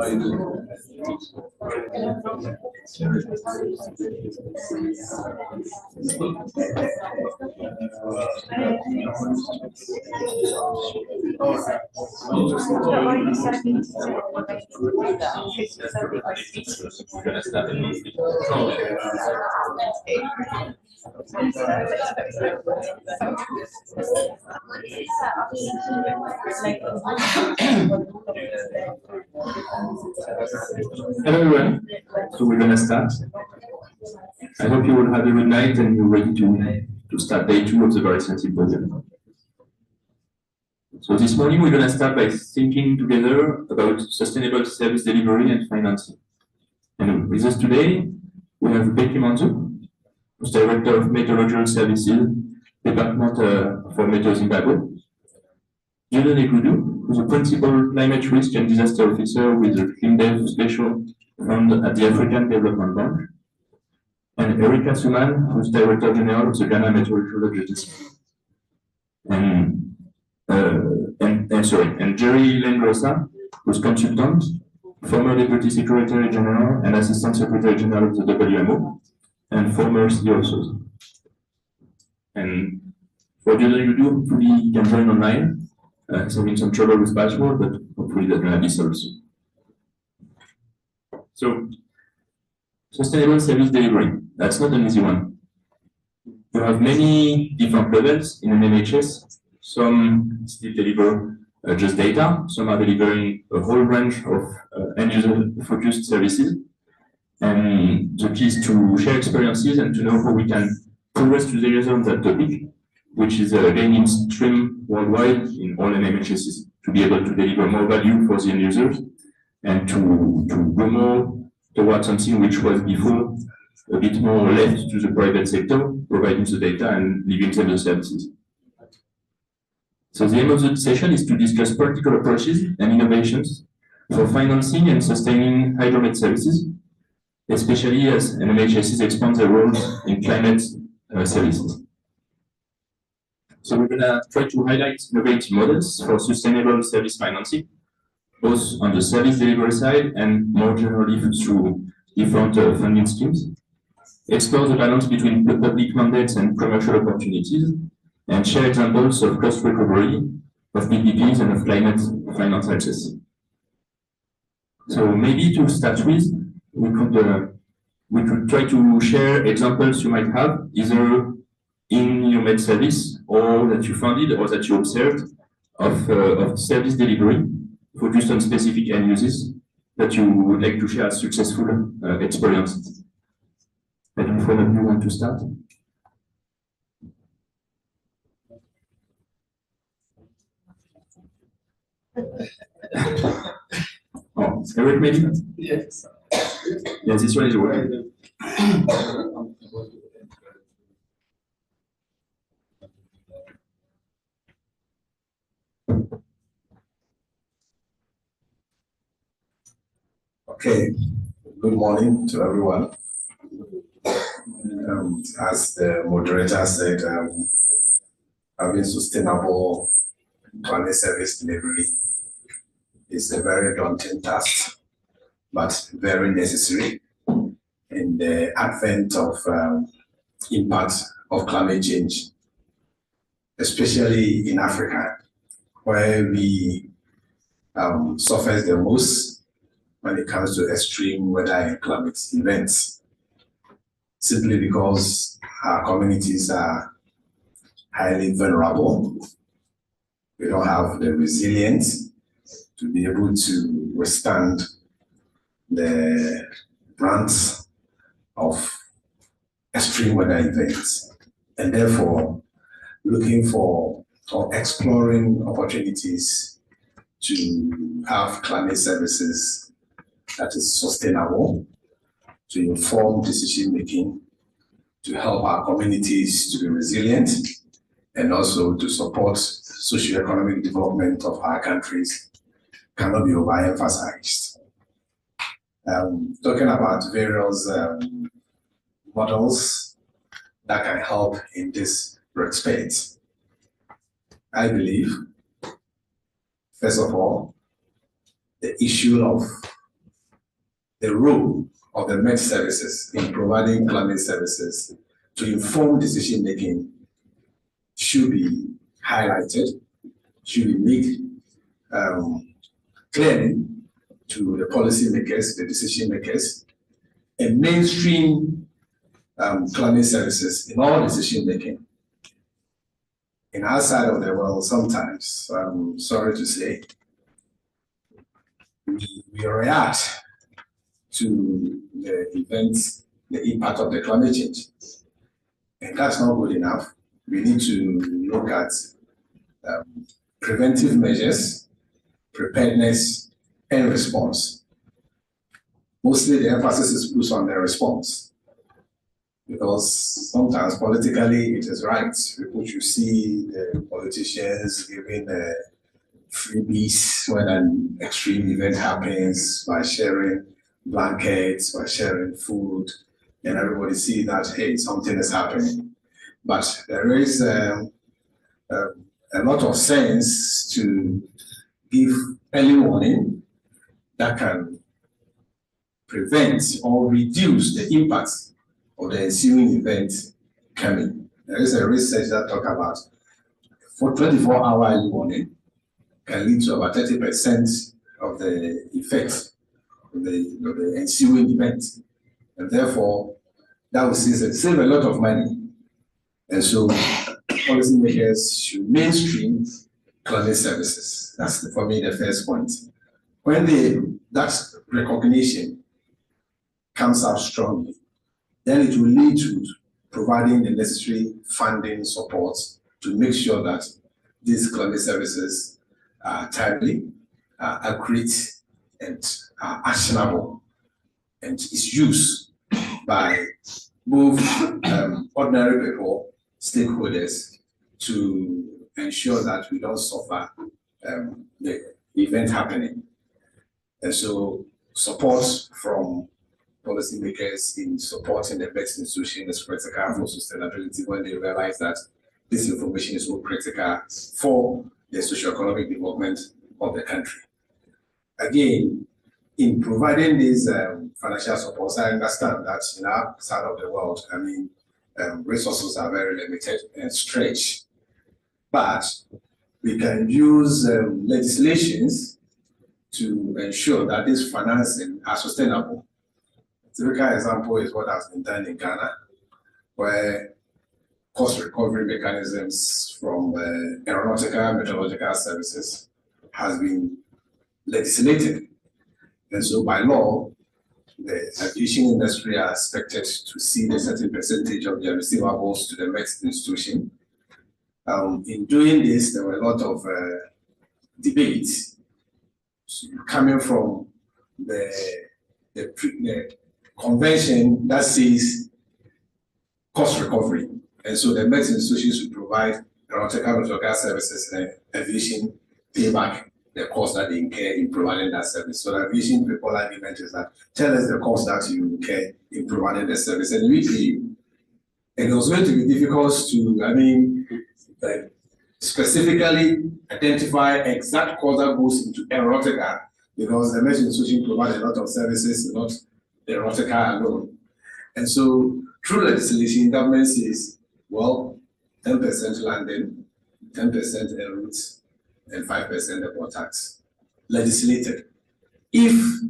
Hello everyone, so we're going to start. I hope you all had a good night and you're ready to start day 2 of the Fireside symposium. So this morning we're going to start by thinking together about sustainable service delivery and financing. And with us today we have Becky Manzou, who's Director of Meteorological Services, Department for Meteo Zimbabwe. Dieudonné Goudou, who's a Principal Climate Risk and Disaster Officer with the ClimDev Special Fund at the African Development Bank. And Asuman, who's Director General of the Ghana Meteorological. And Jerry Lengoasa, who's consultant, former Deputy Secretary General and Assistant Secretary General of the WMO, and former CEO also. And for Dieudonné Goudou, hopefully he can join online. He's having some trouble with password, but hopefully that's going to be solved soon. So, sustainable service delivery, that's not an easy one. You have many different levels in an MHS. Some still deliver just data, some are delivering a whole range of end-user focused services. And the key is to share experiences and to know how we can progress together on that topic, which is gaining stream worldwide in all MHSs to be able to deliver more value for the end users and to go more towards something which was before a bit more left to the private sector, providing the data and leaving them the services. So the aim of the session is to discuss practical approaches and innovations for financing and sustaining hydromet services, especially as MHSs expand their roles in climate services. So we're going to try to highlight innovative models for sustainable service financing, both on the service delivery side and more generally through different funding schemes. Explore the balance between public mandates and commercial opportunities, and share examples of cost recovery, of PPPs, and of climate finance access. So maybe to start with, we could try to share examples you might have, either in your med service or that you funded or that you observed of service delivery focused on specific end uses that you would like to share as successful experiences. I don't know if one of you want to start. Oh, Eric maybe? Yes. Yeah, this one is working. Okay, good morning to everyone. As the moderator said, having sustainable climate service delivery is a very daunting task, but very necessary in the advent of impact of climate change, especially in Africa, where we suffer the most when it comes to extreme weather and climate events, simply because our communities are highly vulnerable. We don't have the resilience to be able to withstand the brunt of extreme weather events, and therefore looking for or exploring opportunities to have climate services that is sustainable, to inform decision making, to help our communities to be resilient, and also to support socio-economic development of our countries cannot be overemphasized. Talking about various models that can help in this respect, I believe, first of all, the issue of the role of the Met services in providing climate services to inform decision making should be highlighted, should be made clearly to the policymakers, the decision makers, and mainstream climate services in all decision making. In our side of the world, sometimes, I'm sorry to say, we react to the events, the impact of the climate change. And that's not good enough. We need to look at preventive measures, preparedness, and response. Mostly the emphasis is put on the response, because sometimes politically it is right. You see the politicians giving freebies when an extreme event happens by sharing blankets, by sharing food, and everybody see that, hey, something is happening. But there is a lot of sense to give early warning that can prevent or reduce the impact of the ensuing event coming. There is a research that talks about for 24-hour early warning can lead to about 30% of the effect of the ensuing event. And therefore, that will save a lot of money. And so policymakers should mainstream climate services. That's for me the first point. When that recognition comes out strongly, then it will lead to providing the necessary funding support to make sure that these climate services are timely, accurate, and actionable, and is used by both ordinary people, stakeholders, to ensure that we don't suffer the event happening. And so support from policymakers in supporting the best institution is critical for sustainability when they realize that this information is so critical for the socio-economic development of the country. Again, in providing these financial supports, I understand that in our side of the world, I mean, resources are very limited and stretched, but we can use legislations to ensure that this financing are sustainable. A typical example is what has been done in Ghana, where cost recovery mechanisms from aeronautical meteorological services has been legislated. And so by law, the aviation industry are expected to see a certain percentage of their receivables to the Met institution. In doing this, there were a lot of debates coming from the convention that says cost recovery. And so the Met institutions should provide aeronautical meteorological services and aviation payback the cost that they incur in providing that service. So the aviation people argument is that tell us the cost that you incur in providing the service and we pay you. And it was going to be difficult to, specifically identify exact cost that goes into aeronautical, because the Met institution provides a lot of services, not the aeronautical alone. And so through legislation, government says, well, 10% landing, 10% en route, and 5% airport tax. Legislated. If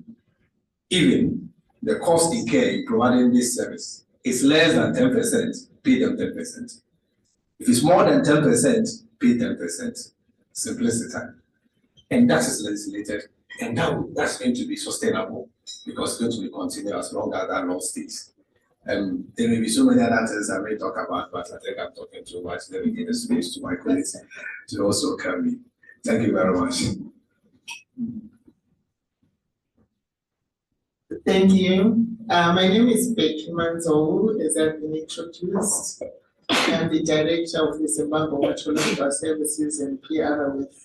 even the cost incurred in providing this service is less than 10%, pay them 10%. If it's more than 10%, pay 10%. Simplicity. And that is legislated. And that's going to be sustainable, because it's going to be continued as long as that law stays. There may be so many other things I may talk about, but I think I'm talking too much. Let me give the space to my colleagues to also come in. Thank you very much. Thank you. My name is Becky Manzou, as I've been introduced. I'm the director of the Zimbabwe Meteorological Services and PR with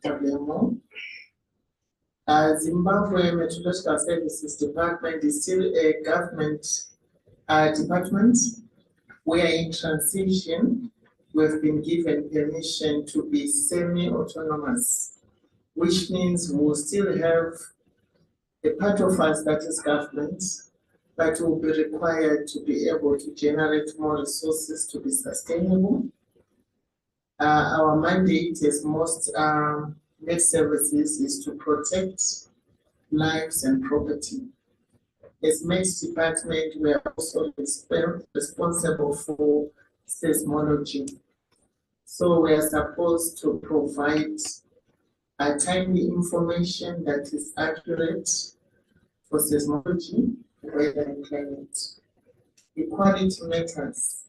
WMO. Zimbabwe Meteorological Services Department is still a government department. We are in transition. We've been given permission to be semi-autonomous, which means we'll still have A part of us that is government, but will be required to be able to generate more resources to be sustainable. Our mandate as most net services is to protect lives and property. As Met Department, we are also responsible for seismology. So we are supposed to provide timely information that is accurate for seismology, weather and climate. Equality matters,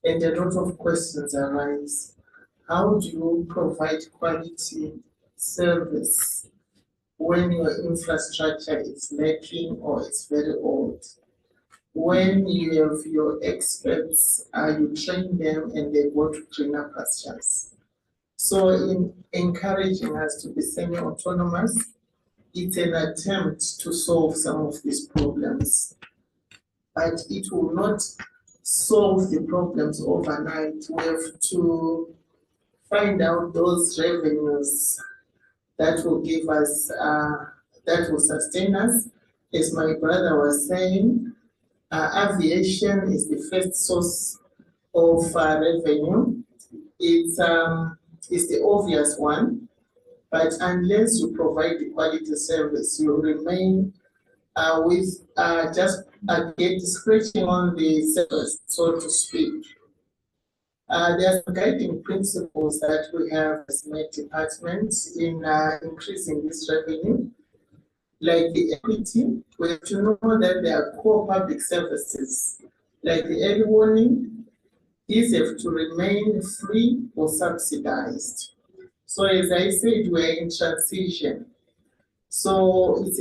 and a lot of questions arise. How do you provide quality service when your infrastructure is lacking or it's very old? When you have your experts, you train them and they go to greener pastures. So in encouraging us to be semi-autonomous, it's an attempt to solve some of these problems, but it will not solve the problems overnight. We have to find out those revenues that will give us, that will sustain us. As my brother was saying, aviation is the first source of revenue. It's the obvious one, but unless you provide the quality service, you remain with just get scratching on the surface, so to speak. There are some guiding principles that we have as Met Department in increasing this revenue. Like the equity, we have to know that there are core public services, like the early warning. These have to remain free or subsidized. So as I said, we're in transition. So it's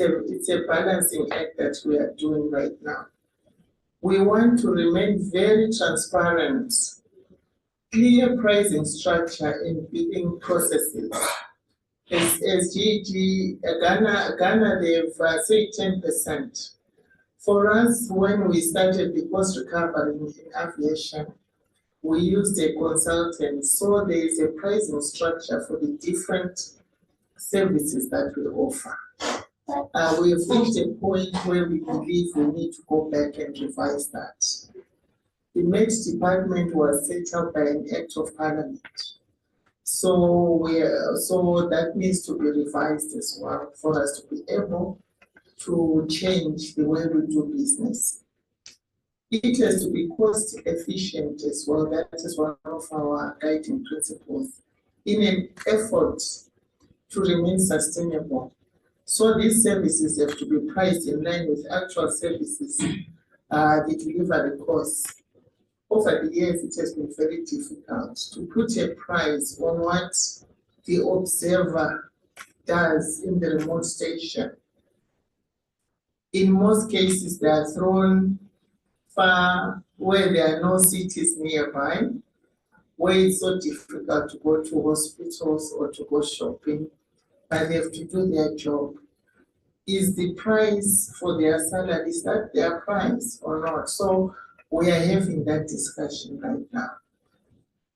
a balancing act that we are doing right now. We want to remain very transparent, clear pricing structure in bidding processes. As Ghana, they've said 10%. For us, when we started the cost recovery in aviation, we used a consultant, so there is a pricing structure for the different services that we offer. We have reached a point where we believe we need to go back and revise that. The Met Department was set up by an Act of Parliament. So that needs to be revised as well for us to be able to change the way we do business. It has to be cost efficient as well. That is one of our guiding principles in an effort to remain sustainable. So these services have to be priced in line with actual services, the delivery costs. Over the years, it has been very difficult to put a price on what the observer does in the remote station. In most cases, they are thrown far where there are no cities nearby, where it's so difficult to go to hospitals or to go shopping, but they have to do their job. Is the price for their salary, is that their price or not? So we are having that discussion right now.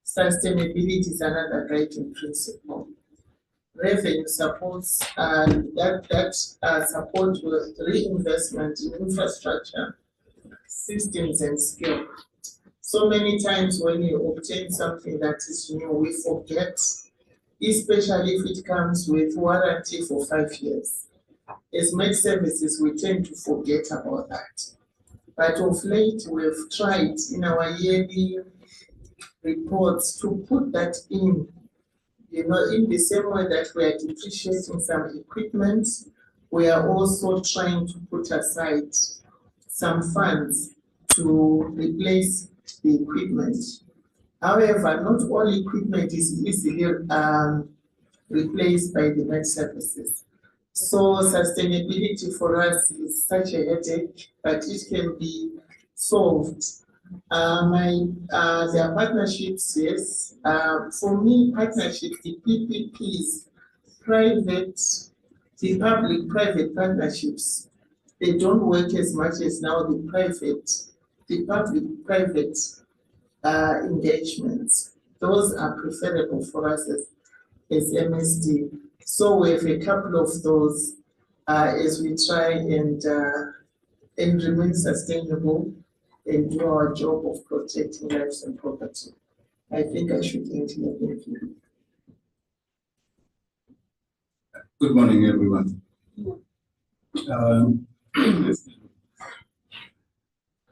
Sustainability is another guiding principle. Revenue supports that support with reinvestment in infrastructure, systems and skill. So many times when you obtain something that is new, we forget, especially if it comes with warranty for 5 years. As Met services, we tend to forget about that. But of late, we've tried in our yearly reports to put that in, in the same way that we are depreciating some equipment, we are also trying to put aside some funds to replace the equipment. However, not all equipment is easily replaced by the Met services. So sustainability for us is such a headache, but it can be solved. There are partnerships, yes. For me, partnerships, the PPPs, the public-private partnerships, they don't work as much as now the public-private engagements. Those are preferable for us as MSD. So we have a couple of those as we try and remain sustainable and do our job of protecting lives and property. I think I should end here. Thank you. Good morning, everyone. I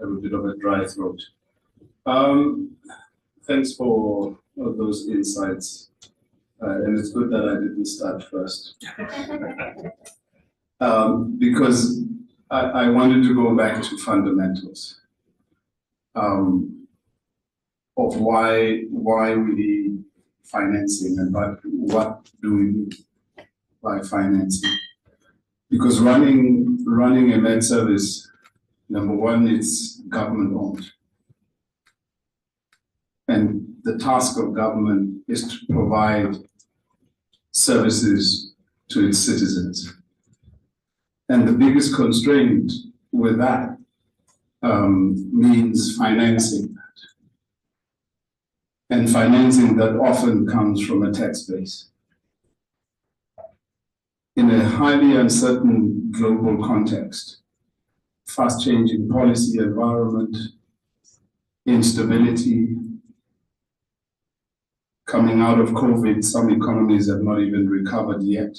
have a bit of a dry throat. Thanks for all those insights. And it's good that I didn't start first. Because I wanted to go back to fundamentals of why we need financing and what do we need by financing. Because running a med service, number one, it's government owned. And the task of government is to provide services to its citizens. And the biggest constraint with that means financing that. And financing that often comes from a tax base. In a highly uncertain global context, fast changing policy environment, instability, coming out of COVID, some economies have not even recovered yet.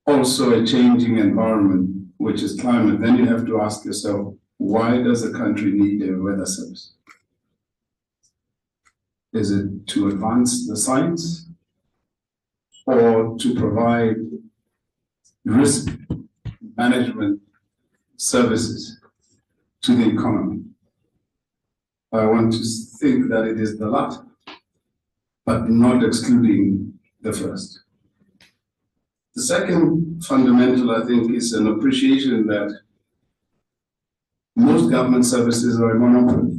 Also a changing environment, which is climate. Then you have to ask yourself, why does a country need a weather service? Is it to advance the science or to provide risk management services to the economy? I want to think that it is the latter, but not excluding the first. The second fundamental, I think, is an appreciation that most government services are a monopoly,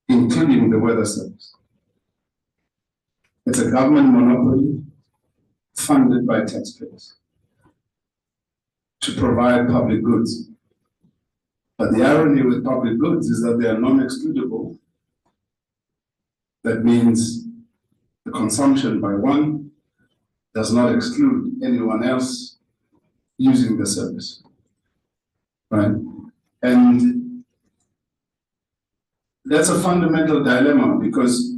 including the weather service. It's a government monopoly funded by taxpayers to provide public goods. But the irony with public goods is that they are non-excludable. That means the consumption by one does not exclude anyone else using the service, right? And that's a fundamental dilemma because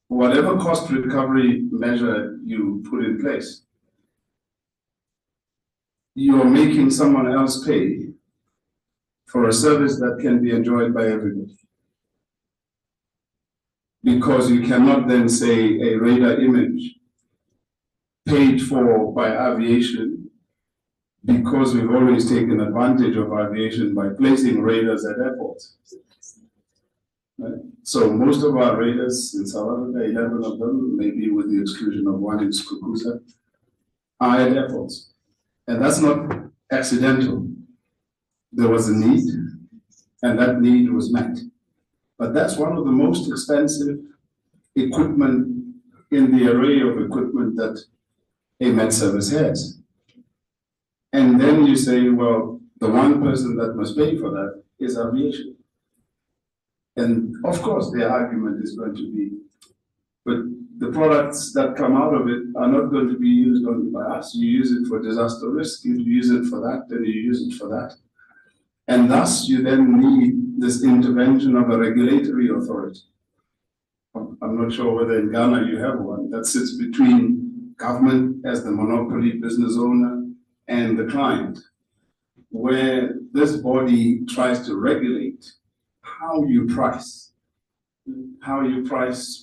whatever cost recovery measure you put in place, you're making someone else pay for a service that can be enjoyed by everybody. Because you cannot then say a radar image paid for by aviation, because we've always taken advantage of aviation by placing radars at airports. Right? So most of our radars in South Africa, 11 of them, maybe with the exclusion of one in Skukuza, are at airports. And that's not accidental. There was a need, and that need was met. But that's one of the most expensive equipment in the array of equipment that a med service has. And then you say, well, the one person that must pay for that is aviation. And of course, their argument is going to be, but the products that come out of it are not going to be used only by us. You use it for disaster risk, you use it for that, then you use it for that. And thus, you then need this intervention of a regulatory authority. I'm not sure whether in Ghana you have one that sits between government as the monopoly business owner and the client, where this body tries to regulate how you price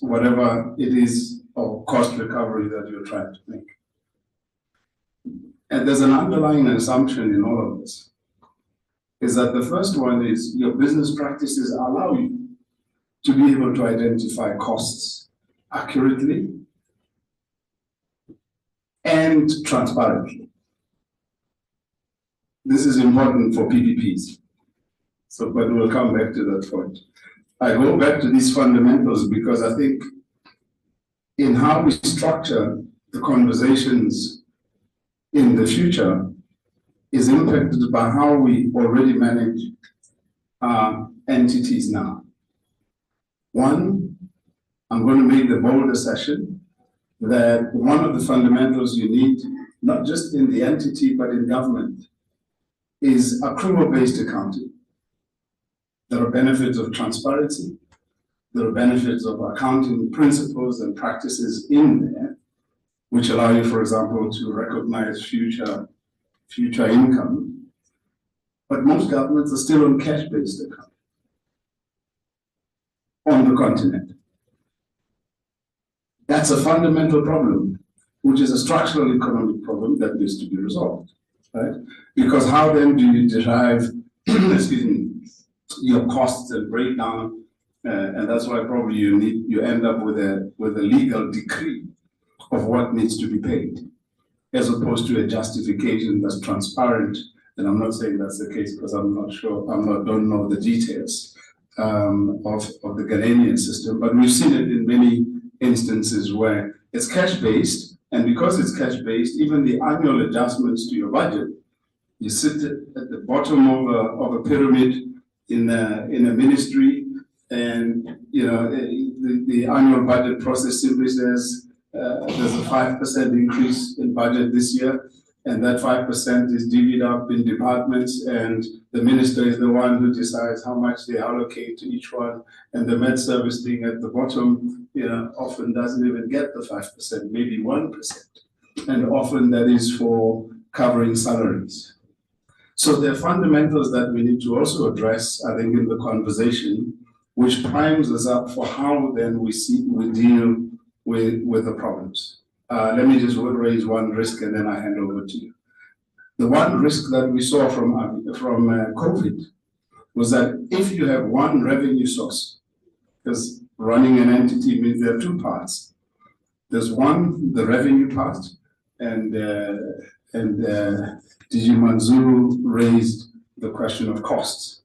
whatever it is of cost recovery that you're trying to make. And there's an underlying assumption in all of this, is that the first one is your business practices allow you to be able to identify costs accurately and transparently. This is important for PPPs. So, but we'll come back to that point. I go back to these fundamentals because I think in how we structure the conversations in the future is impacted by how we already manage entities now. One, I'm going to make the bold assertion that one of the fundamentals you need, not just in the entity, but in government, is accrual-based accounting. There are benefits of transparency. There are benefits of accounting principles and practices in there, which allow you, for example, to recognize future income. But most governments are still on cash-based accounting on the continent. That's a fundamental problem, which is a structural economic problem that needs to be resolved, right? Because how then do you derive, excuse me, your costs and breakdown? And that's why probably you end up with a legal decree of what needs to be paid, as opposed to a justification that's transparent. And I'm not saying that's the case because I'm not sure, don't know the details of the Ghanaian system, but we've seen it in many instances where it's cash-based, and because it's cash-based, even the annual adjustments to your budget, you sit at the bottom of a pyramid in a ministry, and the annual budget process simply says there's a 5% increase in budget this year, and that 5% is divvied up in departments, and the minister is the one who decides how much they allocate to each one, and the Met Service thing at the bottom, often doesn't even get the 5%, maybe 1%, and often that is for covering salaries. So there are fundamentals that we need to also address, I think, in the conversation, which primes us up for how then we deal with the problems. Let me just raise one risk and then I hand over to you. The one risk that we saw from COVID was that if you have one revenue source, because running an entity means there are two parts. There's one, the revenue part, and DG Manzou raised the question of costs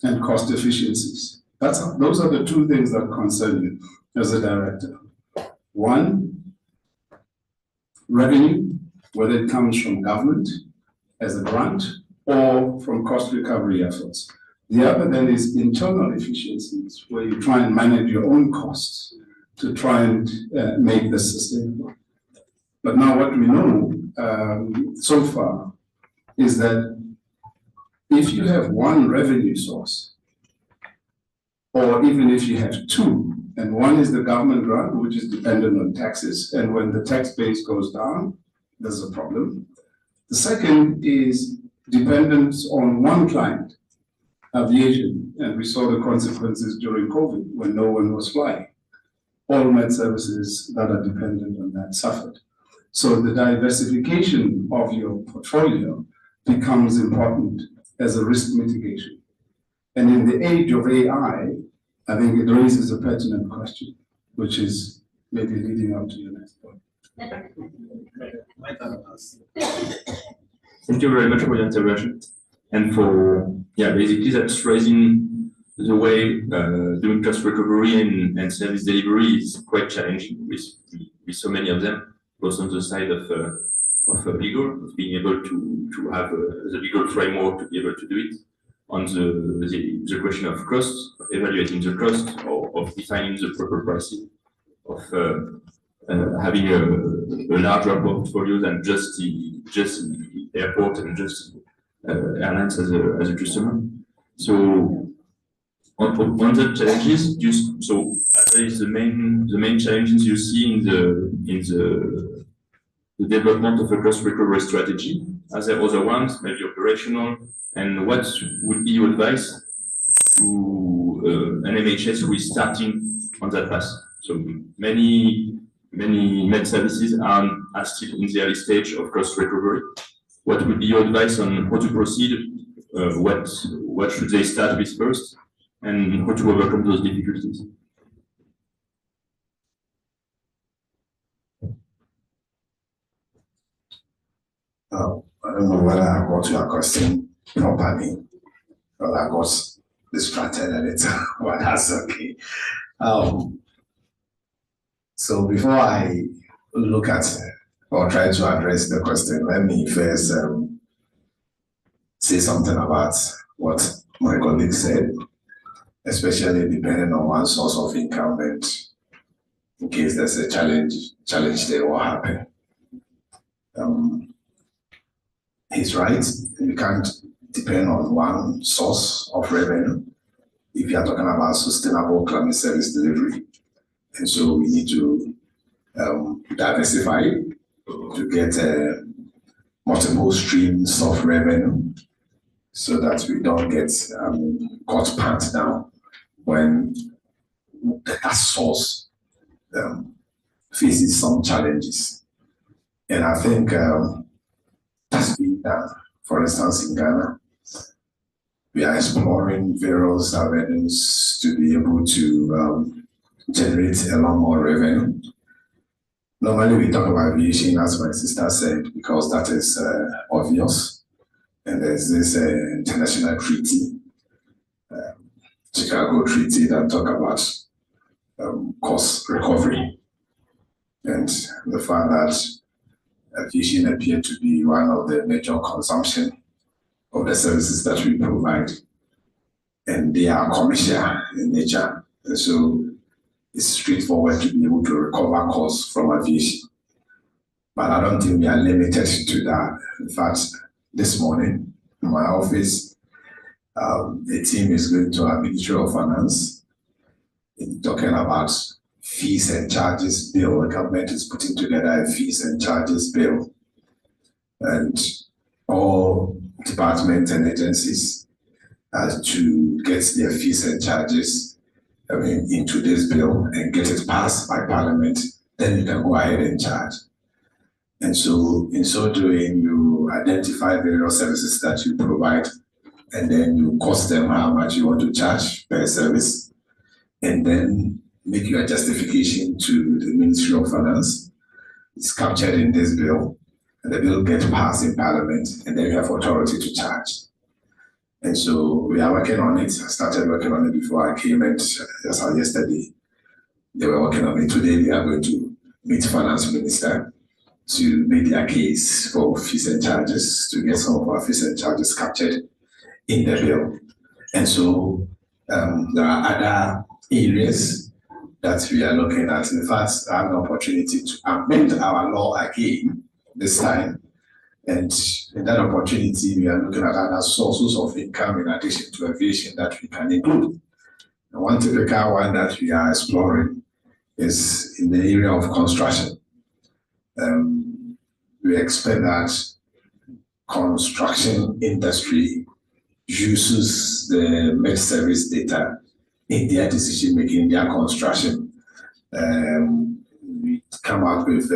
and cost efficiencies. Those are the two things that concern you as a director. One, revenue, whether it comes from government as a grant or from cost recovery efforts. The other then is internal efficiencies, where you try and manage your own costs to try and make this sustainable. But now what we know so far is that if you have one revenue source, or even if you have two, and one is the government grant, which is dependent on taxes, and when the tax base goes down, there's a problem. The second is dependence on one client, aviation, and we saw the consequences during COVID when no one was flying. All Met services that are dependent on that suffered. So the diversification of your portfolio becomes important as a risk mitigation. And in the age of AI, I think it raises a pertinent question, which is maybe leading up to your next point. Thank you very much for your intervention. And for, basically that's raising the way doing cost recovery and service delivery is quite challenging with so many of them, both on the side of legal, of being able to have the legal framework to be able to do it, on the question of cost, of evaluating the cost, or of defining the proper pricing, of having a larger portfolio than just the airport and just airlines as a customer. So on the challenges, that is the main challenges you see in the development of a cost recovery strategy. Are there other ones, maybe operational? And what would be your advice to an MHS who is starting on that path? So many Met services are still in the early stage of cost recovery. What would be your advice on how to proceed? What should they start with first, and how to overcome those difficulties? I don't know whether I got your question properly, but I got distracted a little, but that's okay. So before I look at or try to address the question, let me first say something about what my colleague said, especially depending on one source of income and in case there's a challenge there will happen. He's right, we can't depend on one source of revenue if you are talking about sustainable climate service delivery. And so we need to diversify to get multiple streams of revenue so that we don't get caught pants down when that source faces some challenges. And I think that's been done. For instance, in Ghana, we are exploring various avenues to be able to generate a lot more revenue. Normally we talk about aviation, as my sister said, because that is obvious. And there's this international treaty, Chicago Treaty, that talk about cost recovery. And the fact that aviation appeared to be one of the major consumption of the services that we provide. And they are commercial in nature. And so it's straightforward to be able to recover costs from aviation. But I don't think we are limited to that. In fact, this morning in my office, the team is going to our Ministry of Finance talking about fees and charges bill. The government is putting together a fees and charges bill. And all departments and agencies to get their fees and charges into this bill and get it passed by Parliament, then you can go ahead and charge. And so in so doing, you identify various services that you provide, and then you cost them how much you want to charge per service, and then make your justification to the Ministry of Finance. It's captured in this bill, and the bill gets passed in Parliament, and then you have authority to charge. And so we are working on it. I started working on it before I came, and just yesterday, they were working on it. Today, they are going to meet Finance Minister to make their case for fees and charges, to get some of our fees and charges captured in the bill. And so there are other areas that we are looking at. In fact, I have an opportunity to amend our law again this time. And in that opportunity, we are looking at other sources of income in addition to aviation that we can include. And one typical one that we are exploring is in the area of construction. We expect that construction industry uses the Met service data in their decision making, in their construction. We come out with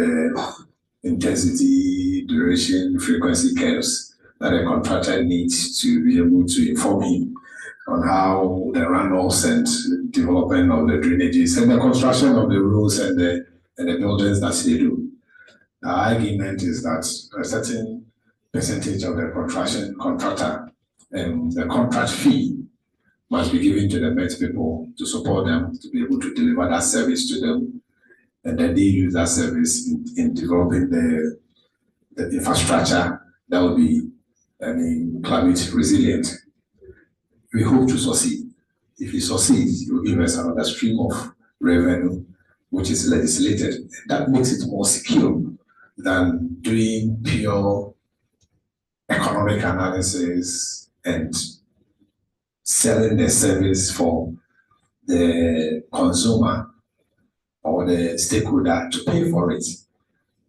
intensity, duration, frequency curves that a contractor needs to be able to inform him on how the runoffs and development of the drainages and the construction of the roads and the buildings that they do. Our argument is that a certain percentage of the contractor and the contract fee must be given to the Met people to support them to be able to deliver that service to them, and then they use that service in developing the infrastructure that will be, climate resilient. We hope to succeed. If we succeed, it will give us another stream of revenue, which is legislated. That makes it more secure than doing pure economic analysis and selling the service for the consumer or the stakeholder to pay for it.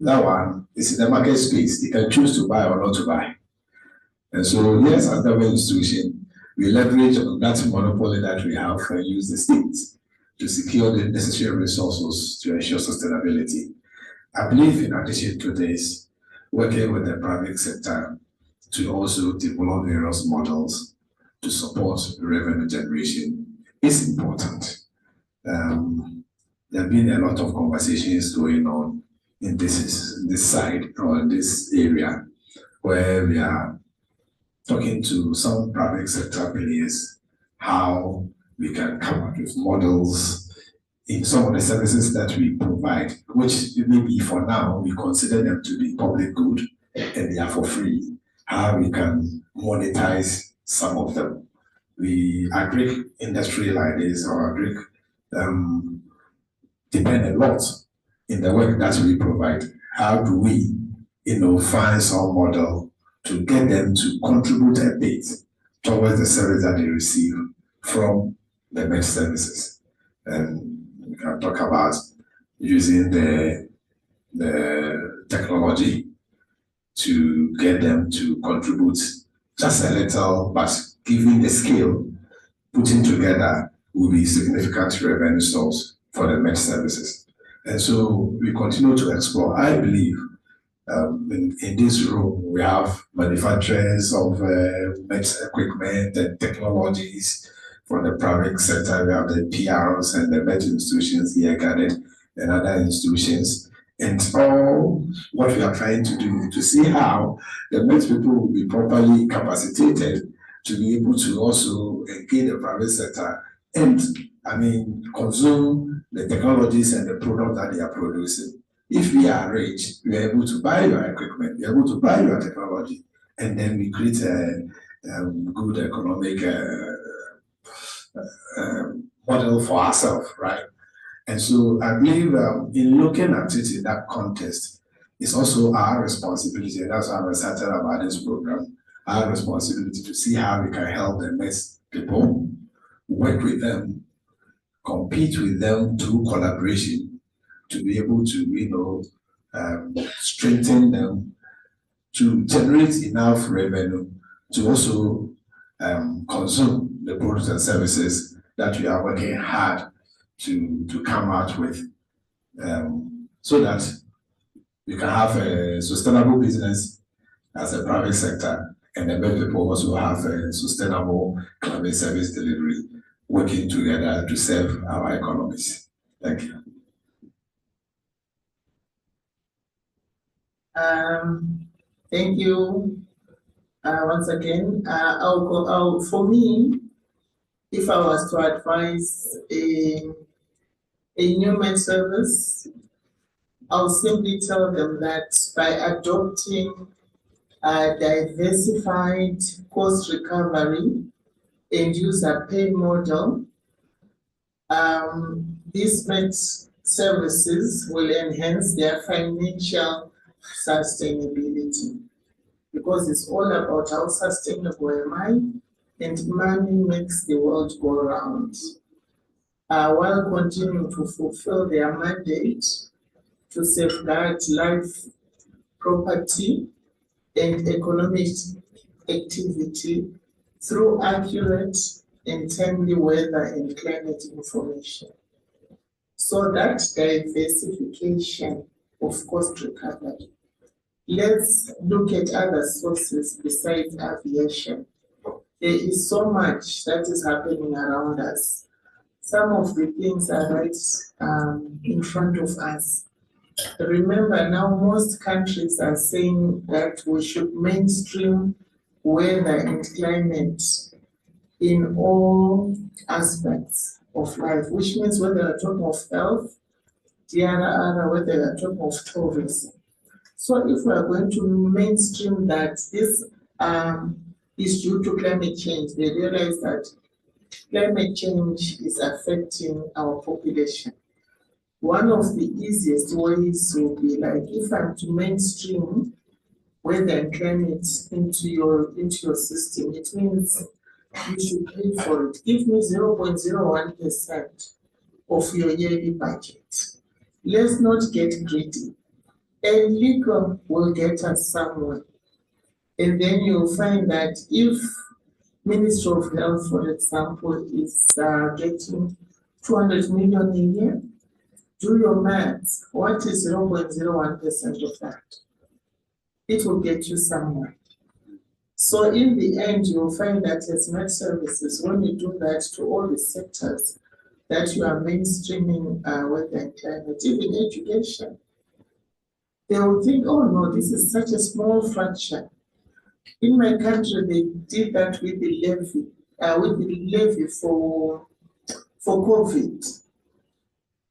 That one is in the market space. They can choose to buy or not to buy. And so, yes, as government institution, we leverage on that monopoly that we have and use the state to secure the necessary resources to ensure sustainability. I believe in addition to this, working with the private sector to also develop various models to support revenue generation is important. There have been a lot of conversations going on in this side or in this area where we are talking to some private sector players how we can come up with models in some of the services that we provide, which maybe for now we consider them to be public good and they are for free, how we can monetize some of them. We agri industry like this or agri depend a lot in the work that we provide. How do we, find some model to get them to contribute a bit towards the service that they receive from the Met services? And we can talk about using the technology to get them to contribute just a little, but given the scale, putting together will be significant revenue source for the Met services. And so we continue to explore. I believe in this room, we have manufacturers of Met equipment and technologies from the private sector. We have the PRs and the Met institutions here gathered and other institutions. And all what we are trying to do to see how the Met people will be properly capacitated to be able to also engage the private sector and, consume the technologies and the product that they are producing. If we are rich, we are able to buy your equipment, we are able to buy your technology, and then we create a good economic model for ourselves, right? And so I believe in looking at it in that context, it's also our responsibility, and that's why I'm excited about this program, our responsibility to see how we can help the next people, work with them, compete with them through collaboration, to be able to, strengthen them, to generate enough revenue to also consume the products and services that we are working hard to come out with, so that we can have a sustainable business as a private sector, and the Met people also have a sustainable climate service delivery, working together to serve our economies. Thank you. Thank you once again. For me, if I was to advise a new Met service, I'll simply tell them that by adopting a diversified cost recovery and user pay model, these Met services will enhance their financial sustainability, because it's all about how sustainable am I, and money makes the world go round, while continuing to fulfill their mandate to safeguard life, property, and economic activity through accurate and timely weather and climate information. So that diversification of cost recovery. Let's look at other sources besides aviation. There is so much that is happening around us. Some of the things are right in front of us. Remember now, most countries are saying that we should mainstream weather and climate in all aspects of life, which means whether you're talking of health, whether you're talking of tourism. So if we are going to mainstream that this is due to climate change, they realize that climate change is affecting our population. One of the easiest ways will be like, if I'm to mainstream weather and climate into your system, it means you should pay for it. Give me 0.01% of your yearly budget. Let's not get greedy. A legal will get us somewhere. And then you'll find that if Ministry of Health, for example, is getting 200 million a year, do your maths. What is 0.01% of that? It will get you somewhere. So in the end, you'll find that as Met services, when you do that to all the sectors, that you are mainstreaming weather and climate, even education, they will think, oh no, this is such a small fraction. In my country, they did that with the levy for COVID.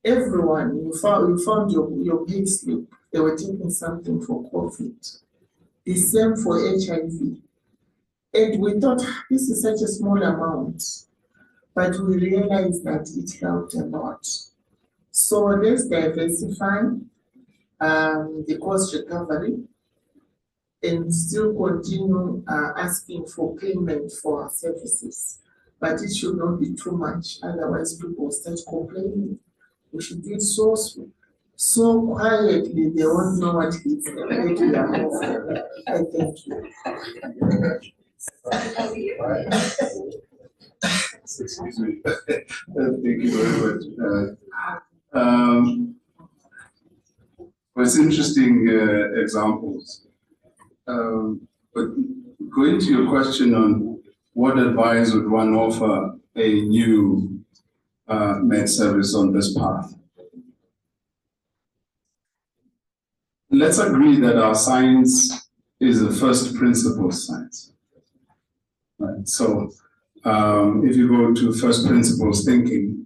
Everyone, you found your pay slip, they were taking something for COVID. The same for HIV. And we thought, this is such a small amount, but we realized that it helped a lot. So let's diversify the cost recovery and still continue asking for payment for our services. But it should not be too much, otherwise people start complaining. We should do it so quietly, they won't know what it's really about. I thank you. Excuse me. Thank you very much. It's interesting examples. But going to your question on what advice would one offer a new med service on this path? Let's agree that our science is a first principles science. Right? So if you go to first principles thinking,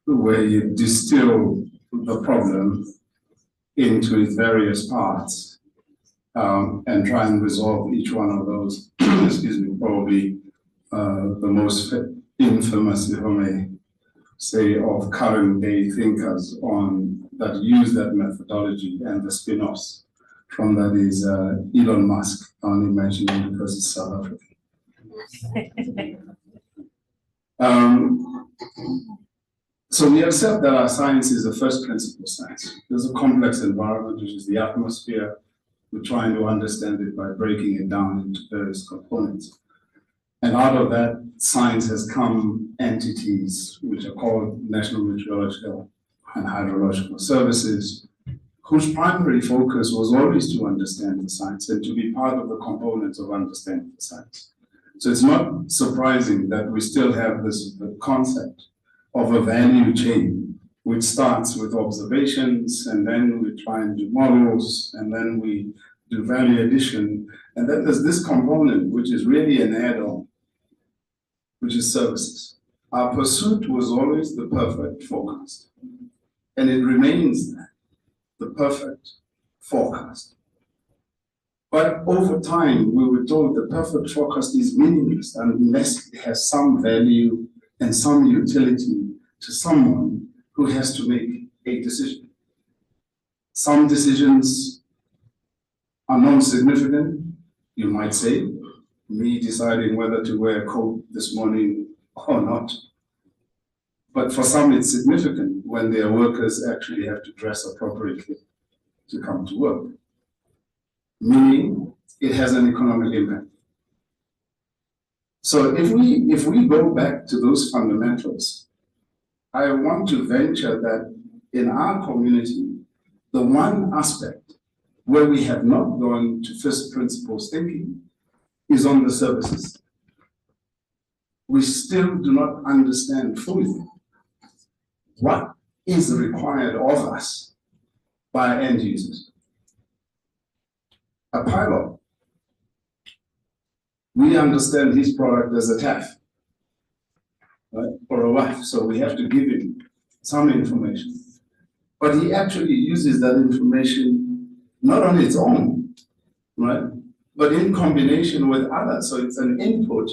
where you distill the problem into its various parts and try and resolve each one of those, excuse me, probably the most infamous, if I may say, of current day thinkers that use that methodology and the spin-offs from that is Elon Musk. I only mention him because it's South African. So we accept that our science is a first principle science. There's a complex environment, which is the atmosphere. We're trying to understand it by breaking it down into various components. And out of that, science has come entities which are called National Meteorological and Hydrological Services, whose primary focus was always to understand the science and to be part of the components of understanding the science. So it's not surprising that we still have the concept of a value chain, which starts with observations, and then we try and do models, and then we do value addition. And then there's this component, which is really an add-on, which is services. Our pursuit was always the perfect forecast. And it remains that, the perfect forecast. But over time, we were told the perfect forecast is meaningless unless it has some value and some utility to someone who has to make a decision. Some decisions are non-significant, you might say, me deciding whether to wear a coat this morning or not. But for some, it's significant when their workers actually have to dress appropriately to come to work. Meaning, it has an economic impact. So if we go back to those fundamentals, I want to venture that in our community, the one aspect where we have not gone to first principles thinking is on the services. We still do not understand fully what is required of us by end users. A pilot, we understand his product as a TAF, right, or a WAF, so we have to give him some information. But he actually uses that information not on its own, right, but in combination with others. So it's an input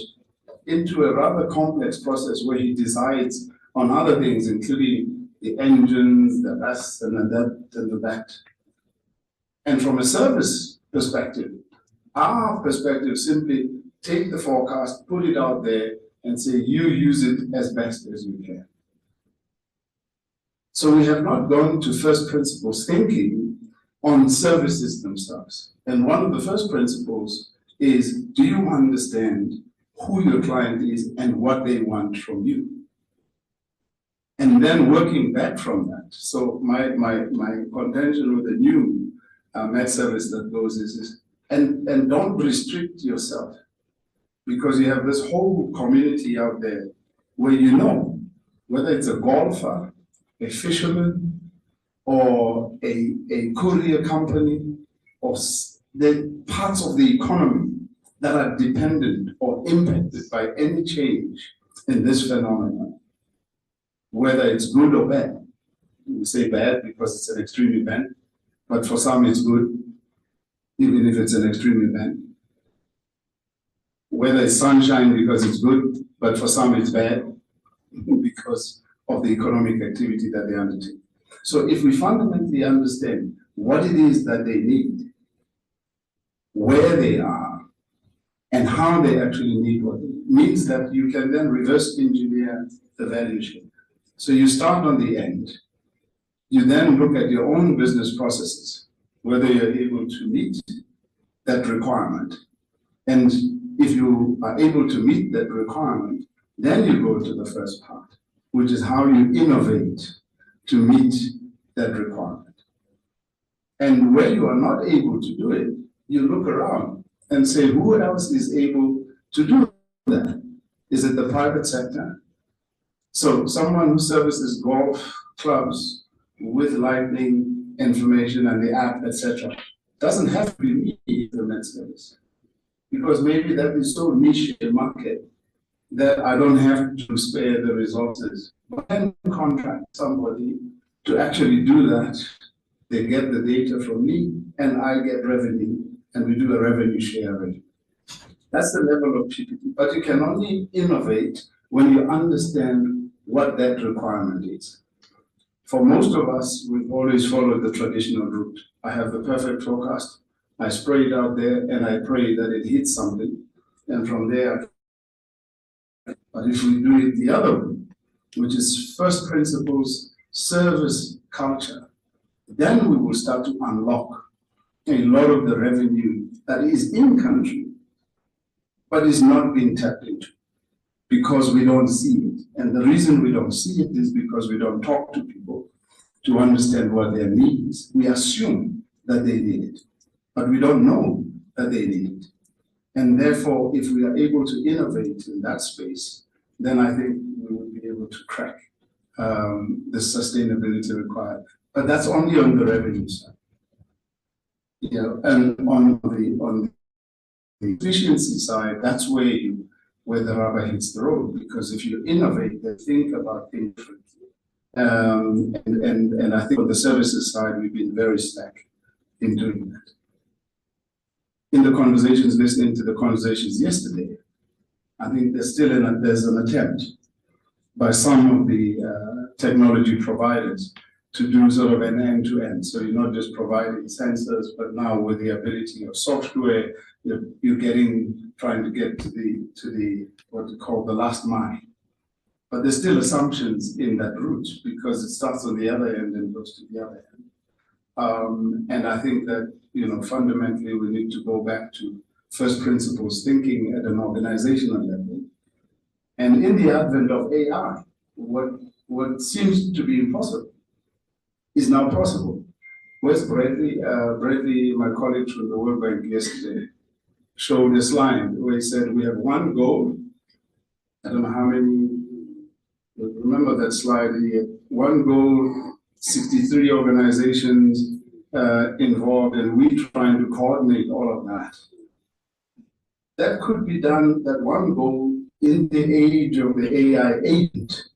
into a rather complex process where he decides on other things, including the engines, the this and the that and the that. And from a service perspective, our perspective simply take the forecast, put it out there, and say, you use it as best as you can. So we have not gone to first principles thinking on services themselves. And one of the first principles is, do you understand who your client is and what they want from you? And then working back from that. So my contention with the new med service that goes is and don't restrict yourself, because you have this whole community out there where you know, whether it's a golfer, a fisherman, or a courier company, or the parts of the economy that are dependent or impacted by any change in this phenomenon, whether it's good or bad. We say bad because it's an extreme event, but for some it's good, even if it's an extreme event. Whether it's sunshine because it's good, but for some it's bad, because of the economic activity that they undertake. So if we fundamentally understand what it is that they need, where they are, and how they actually need what they need, means that you can then reverse engineer the value chain. So you start on the end, you then look at your own business processes, whether you're able to meet that requirement. And if you are able to meet that requirement, then you go to the first part, which is how you innovate to meet that requirement. And where you are not able to do it, you look around and say, who else is able to do that? Is it the private sector? So someone who services golf clubs with lightning information and the app, etc., doesn't have to be me in that service. Because maybe that is so niche a market that I don't have to spare the resources. But I can contract somebody to actually do that. They get the data from me and I get revenue, and we do a revenue sharing. That's the level of PPP. But you can only innovate when you understand what that requirement is. For most of us, we've always followed the traditional route. I have the perfect forecast. I spray it out there and I pray that it hits something. And from there, but if we do it the other way, which is first principles, service culture, then we will start to unlock a lot of the revenue that is in country, but is not being tapped into because we don't see it. And the reason we don't see it is because we don't talk to people to understand what their needs. We assume that they need it, but we don't know that they need it. And therefore, if we are able to innovate in that space, then I think we will be able to crack the sustainability required. But that's only on the revenue side. You know, and on the efficiency side, that's where the rubber hits the road. Because if you innovate, then think about things differently. And I think on the services side, we've been very slack in doing that. In the conversations, listening to the conversations yesterday, I think there's an attempt by some of the technology providers to do sort of an end-to-end. So you're not just providing sensors, but now with the ability of software, you're trying to get to the what we call the last mile. But there's still assumptions in that route because it starts on the other end and goes to the other end. And I think that, you know, fundamentally we need to go back to first principles thinking at an organizational level. And in the advent of AI, what seems to be impossible is now possible. Where's Bradley? Bradley, my colleague from the World Bank yesterday, showed a slide where he said we have one goal. I don't know how many, remember that slide here. One goal, 63 organizations involved, and we trying to coordinate all of that. That could be done, that one goal in the age of the AI agent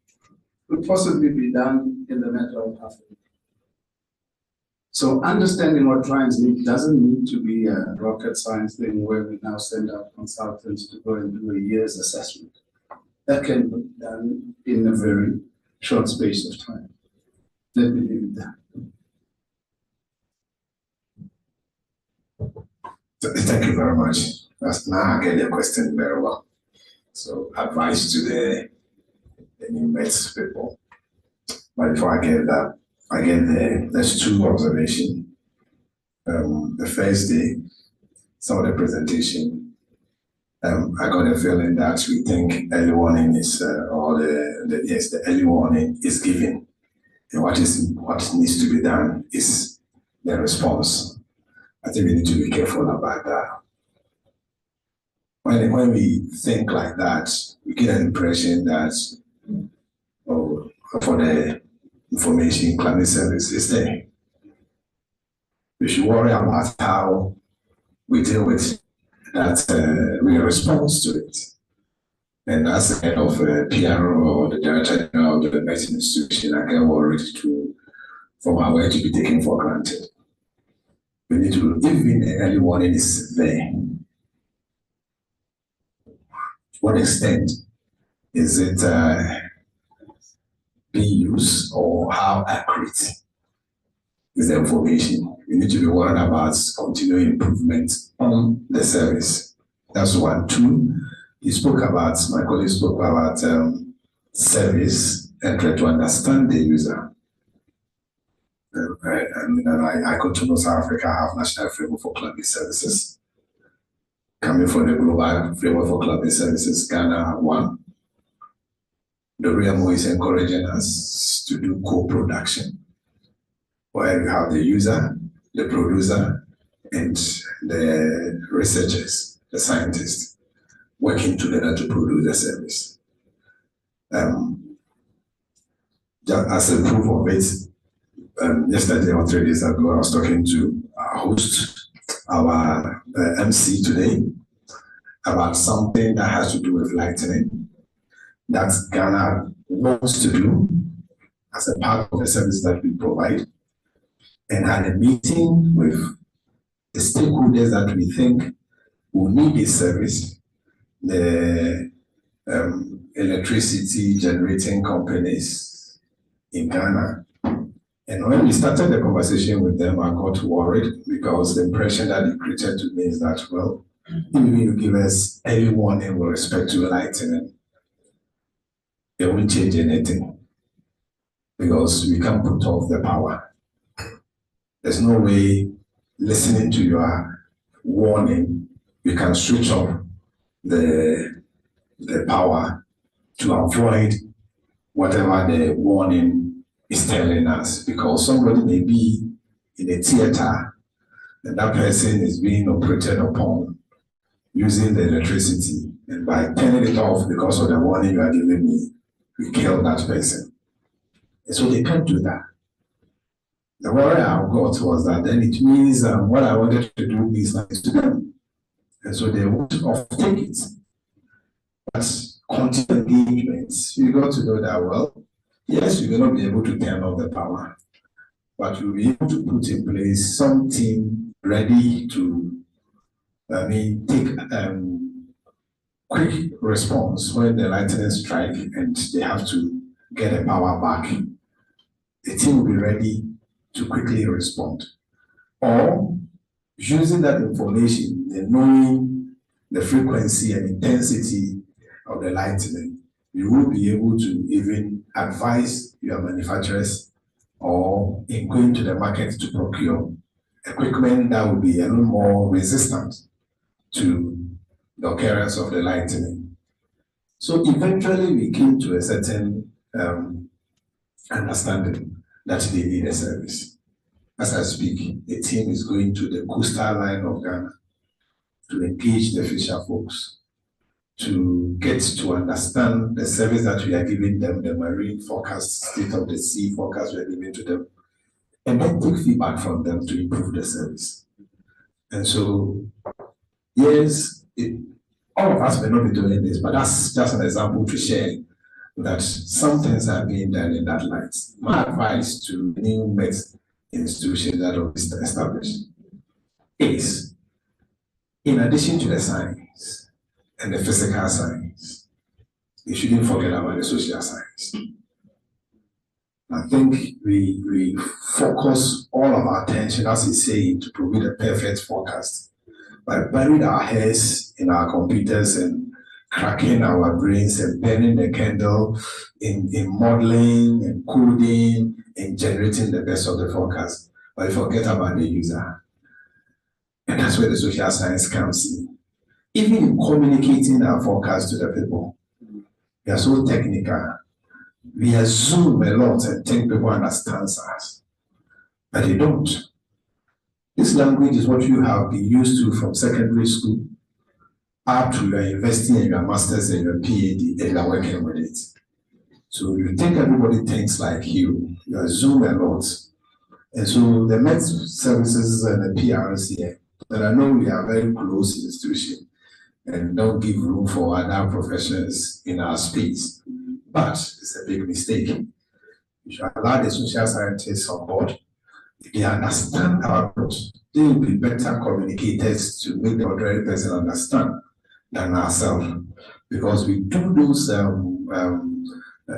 could possibly be done in the matter of half a day. So understanding what clients need doesn't need to be a rocket science thing where we now send out consultants to go and do a year's assessment. That can be done in a very short space of time. Let me leave it there. Thank you very much. Now I get your question very well. So advice to the new Mets people. But before I get that, there's two observations. The first day, some of the presentation, I got a feeling that we think early warning is, the early warning is given. And what needs to be done is the response. I think we need to be careful about that. When we think like that, we get an impression that, for the information climate service is there. We should worry about how we deal with that response to it. And as the head of PRO or the director of the medicine institution, I get worried from our way to be taken for granted. We need to, even early warning is there. To what extent is it being used or how accurate is the information. We need to be worried about continuing improvement on the service. That's one. Two, my colleague spoke about service and try to understand the user. I come to North Africa, I have national framework for climate services. Coming from the global framework for climate services, Ghana one. The REMO is encouraging us to do co-production, where you have the user, the producer, and the researchers, the scientists, working together to produce the service. Just as a proof of it, yesterday or 3 days ago, I was talking to our host, our MC today, about something that has to do with lightning that Ghana wants to do as a part of the service that we provide, and had a meeting with the stakeholders that we think will need this service, the electricity generating companies in Ghana. And when we started the conversation with them, I got worried because the impression that it created to me is that, well, even if you give us early warning with respect to lightning, it won't change anything because we can't put off the power. There's no way, listening to your warning, we can switch off the power to avoid whatever the warning is telling us, because somebody may be in a theater and that person is being operated upon using the electricity, and by turning it off because of the warning you are giving me, we kill that person. And so they can't do that. The worry I got was that then it means what I wanted to do is nice to them. And so they won't take it. But continued engagement, you got to know that, well, yes, you will not be able to turn off the power, but you'll be able to put in place something ready to, take quick response when the lightning strike and they have to get the power back. The team will be ready to quickly respond. Or using that information and knowing the frequency and intensity of the lightning, you will be able to even advise your manufacturers or in going to the market to procure equipment that will be a little more resistant to the occurrence of the lightning. So eventually we came to a certain understanding that they need a service. As I speak, a team is going to the coastal line of Ghana to engage the fisher folks, to get to understand the service that we are giving them, the marine forecast, state of the sea forecast we are giving to them, and then take feedback from them to improve the service. And so, yes, all of us may not be doing this, but that's just an example to share that some things are being done in that light. My advice to new Met institutions that are established is, in addition to the science and the physical science, you shouldn't forget about the social science. I think we focus all of our attention, as we say, to provide a perfect forecast by burying our heads in our computers and cracking our brains and burning the candle in modeling and coding and generating the best of the forecast. But we forget about the user. And that's where the social science comes in. Even in communicating our forecast to the people, we are so technical. We assume a lot and think people understand us, but they don't. This language is what you have been used to from secondary school up to your university and your master's and your PhD, and you're working with it. So you think everybody thinks like you assume a lot. And so the Met services and the PRs here, that I know we are very close institution and don't give room for other professions in our space. But it's a big mistake. We should allow the social scientists on board. If they understand our approach, they will be better communicators to make the ordinary person understand than ourselves. Because we do those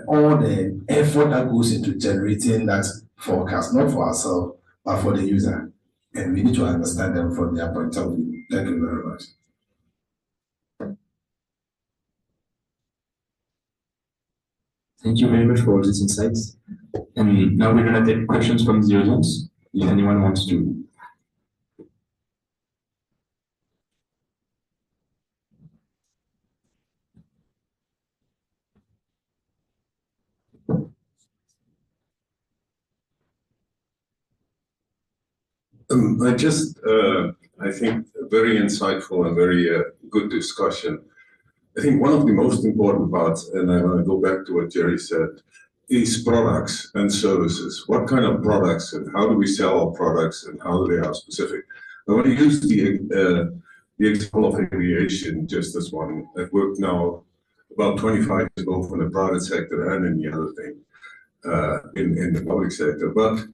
all the effort that goes into generating that forecast, not for ourselves, but for the user. And we need to understand them from their point of view. Thank you very much. Thank you very much for all these insights. And now we're going to take questions from the audience, if anyone wants to. I think, a very insightful and very good discussion. I think one of the most important parts, and I want to go back to what Jerry said, is products and services. What kind of products and how do we sell our products and how they are specific? I want to use the example of aviation just as one. I've worked now about 25 years both in the private sector and in the other thing, in the public sector. But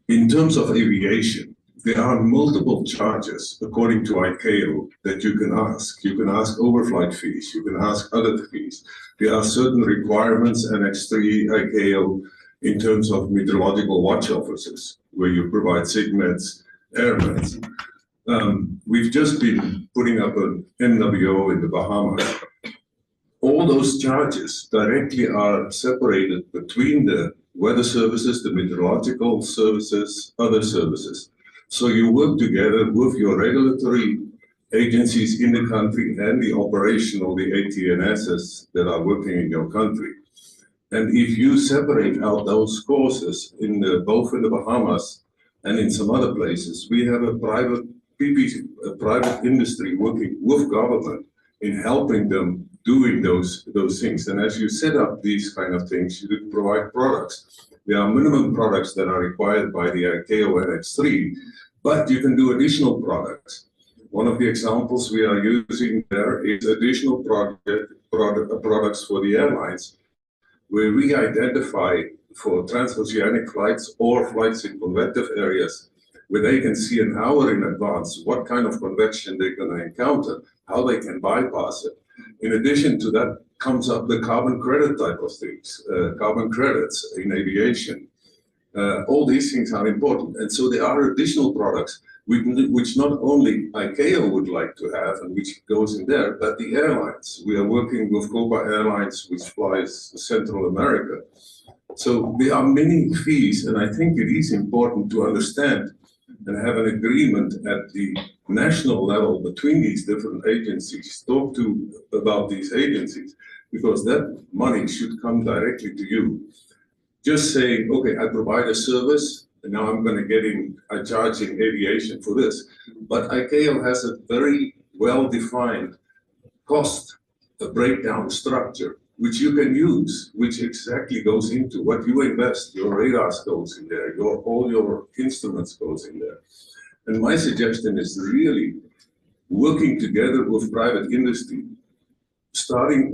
in terms of aviation, there are multiple charges according to ICAO that you can ask. You can ask overflight fees, you can ask other fees. There are certain requirements Annex 3 ICAO in terms of meteorological watch officers, where you provide SIGMETs, airmets. We've just been putting up an MWO in the Bahamas. All those charges directly are separated between the weather services, the meteorological services, other services. So you work together with your regulatory agencies in the country and the operational, the ATNSs that are working in your country. And if you separate out those courses in both in the Bahamas and in some other places, we have a private private industry working with government in helping them doing those things. And as you set up these kind of things, you could provide products. There are minimum products that are required by the ICAO Annex 3, but you can do additional products. One of the examples we are using there is additional products for the airlines, where we identify for transoceanic flights or flights in convective areas, where they can see an hour in advance what kind of convection they're going to encounter, how they can bypass it. In addition to that comes up the carbon credit type of things, carbon credits in aviation. All these things are important. And so there are additional products which not only ICAO would like to have and which goes in there, but the airlines. We are working with Copa Airlines, which flies Central America. So there are many fees, and I think it is important to understand and have an agreement at the national level between these different agencies, talk about these agencies, because that money should come directly to you. Just saying, okay, I provide a service, and now I'm charging aviation for this. But ICAO has a very well-defined cost, a breakdown structure, which you can use, which exactly goes into what you invest. Your radars goes in there, all your instruments goes in there. And my suggestion is really working together with private industry. Starting,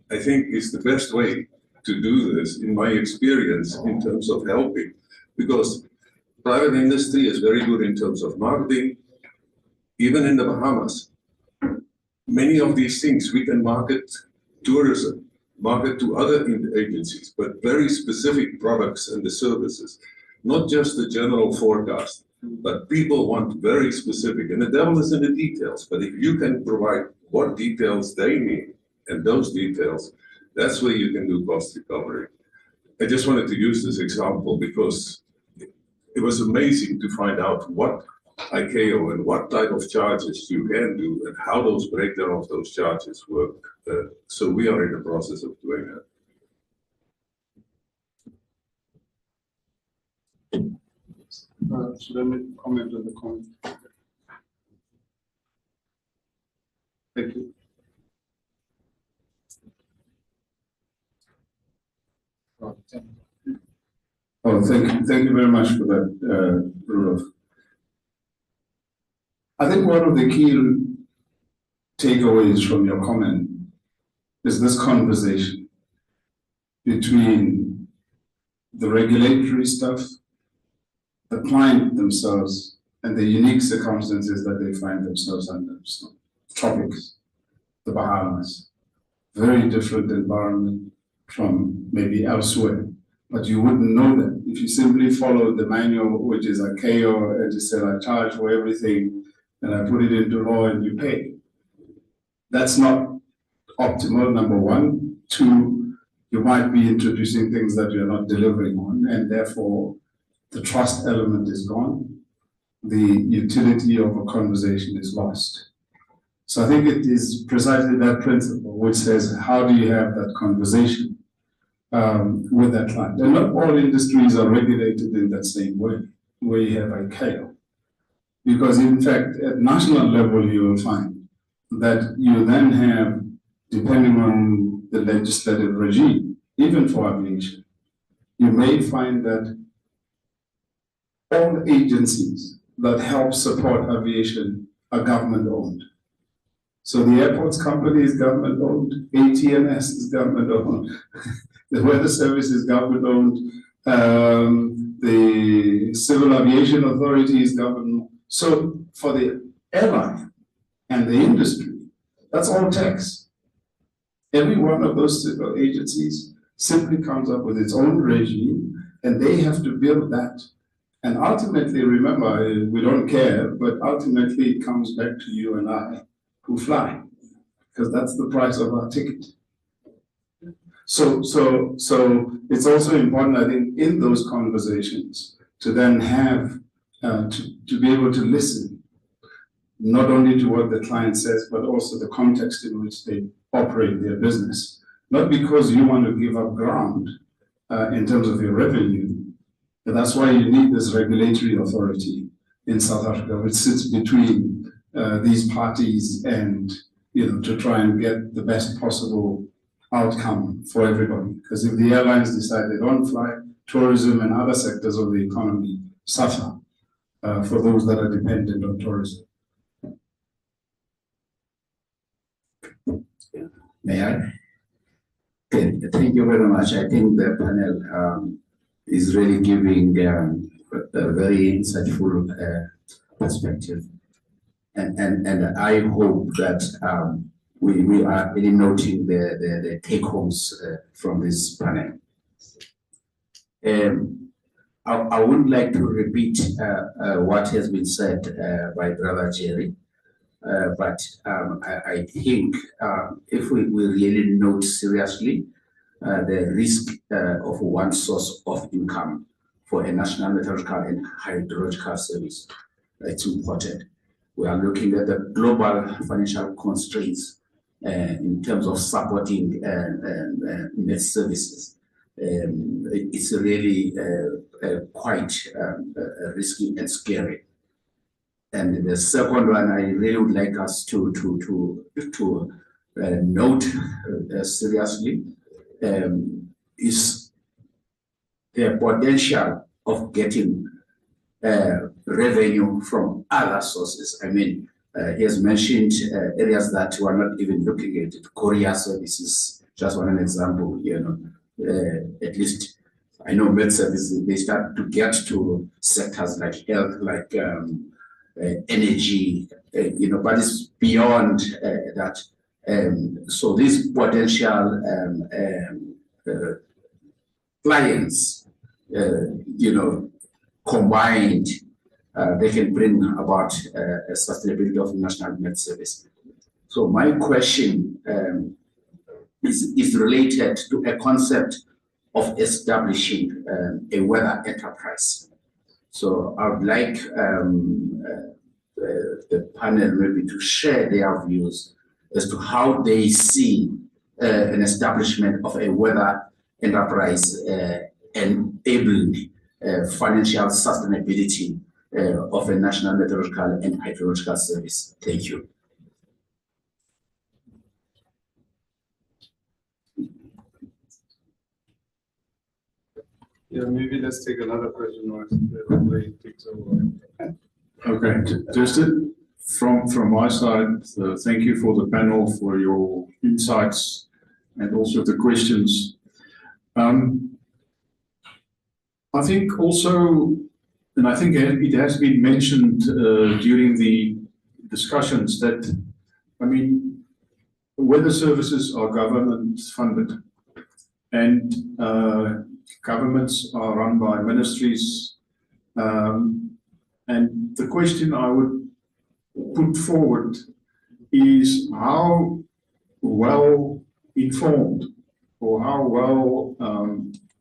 I think, is the best way to do this, in my experience, in terms of helping. Because private industry is very good in terms of marketing. Even in the Bahamas, many of these things we can market tourism, market to other agencies, but very specific products and the services, not just the general forecast, but people want very specific, and the devil is in the details. But if you can provide what details they need, and those details, that's where you can do cost recovery. I just wanted to use this example because it was amazing to find out what ICAO and what type of charges you can do and how those breakdown of those charges work. So we are in the process of doing that. Should I make a comment on the comment? Thank you. Oh, thank you very much for that, Rudolph. I think one of the key takeaways from your comment is this conversation between the regulatory stuff, the client themselves, and the unique circumstances that they find themselves under. So, tropics, the Bahamas, very different environment, from maybe elsewhere. But you wouldn't know that if you simply follow the manual, which is a KO, and just said, I charge for everything, and I put it into law and you pay. That's not optimal, number one. Two, you might be introducing things that you're not delivering on, and therefore the trust element is gone. The utility of a conversation is lost. So I think it is precisely that principle which says, how do you have that conversation with that client? And not all industries are regulated in that same way, where you have ICAO. Because in fact, at national level, you will find that you then have, depending on the legislative regime, even for aviation, you may find that all agencies that help support aviation are government-owned. So the airports company is government-owned, ATMS is government-owned, the weather service is government-owned, the Civil Aviation Authority is government. So for the airline and the industry, that's all tax. Every one of those civil agencies simply comes up with its own regime, and they have to build that. And ultimately, remember, we don't care, but ultimately it comes back to you and I who fly, because that's the price of our ticket. So it's also important, I think, in those conversations to then have, to be able to listen, not only to what the client says, but also the context in which they operate their business. Not because you want to give up ground in terms of your revenue, but that's why you need this regulatory authority in South Africa, which sits between these parties and, to try and get the best possible outcome for everybody. Because if the airlines decide they don't fly, tourism and other sectors of the economy suffer for those that are dependent on tourism. May I? Okay, thank you very much. I think the panel is really giving a very insightful perspective. And I hope that we are really noting the take-homes from this panel. I would like to repeat what has been said by Brother Jerry. But I think if we really note seriously the risk of one source of income for a national meteorological and hydrological service, it's important. We are looking at the global financial constraints in terms of supporting net services. It's really quite risky and scary. And the second one, I really would like us to note seriously is the potential of getting revenue from other sources. I mean, he has mentioned areas that we are not even looking at. Courier services, just one example, at least I know med services, they start to get to sectors like health, like energy, but it's beyond that. So these potential clients, combined, they can bring about a sustainability of national med service. So my question is related to a concept of establishing a weather enterprise. So I would like the panel maybe to share their views as to how they see an establishment of a weather enterprise enabling financial sustainability of a national meteorological and hydrological service. Thank you. Yeah, maybe let's take another question or everybody takes over. Okay, just from my side, thank you for the panel, for your insights and also the questions. I think also, and I think it has been mentioned during the discussions that, I mean, weather services are government funded. and governments are run by ministries. And the question I would put forward is how well informed or how well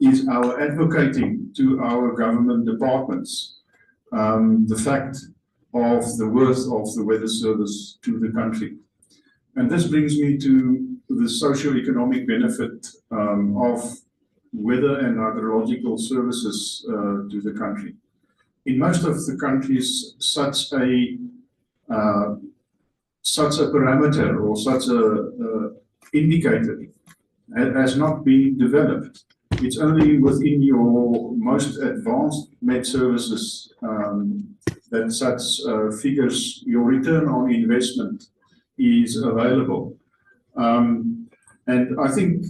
is our advocating to our government departments the fact of the worth of the weather service to the country. And this brings me to the socio-economic benefit of weather and hydrological services to the country. In most of the countries, such a parameter or such a indicator has not been developed. It's only within your most advanced med services that such figures, your return on investment is available. And I think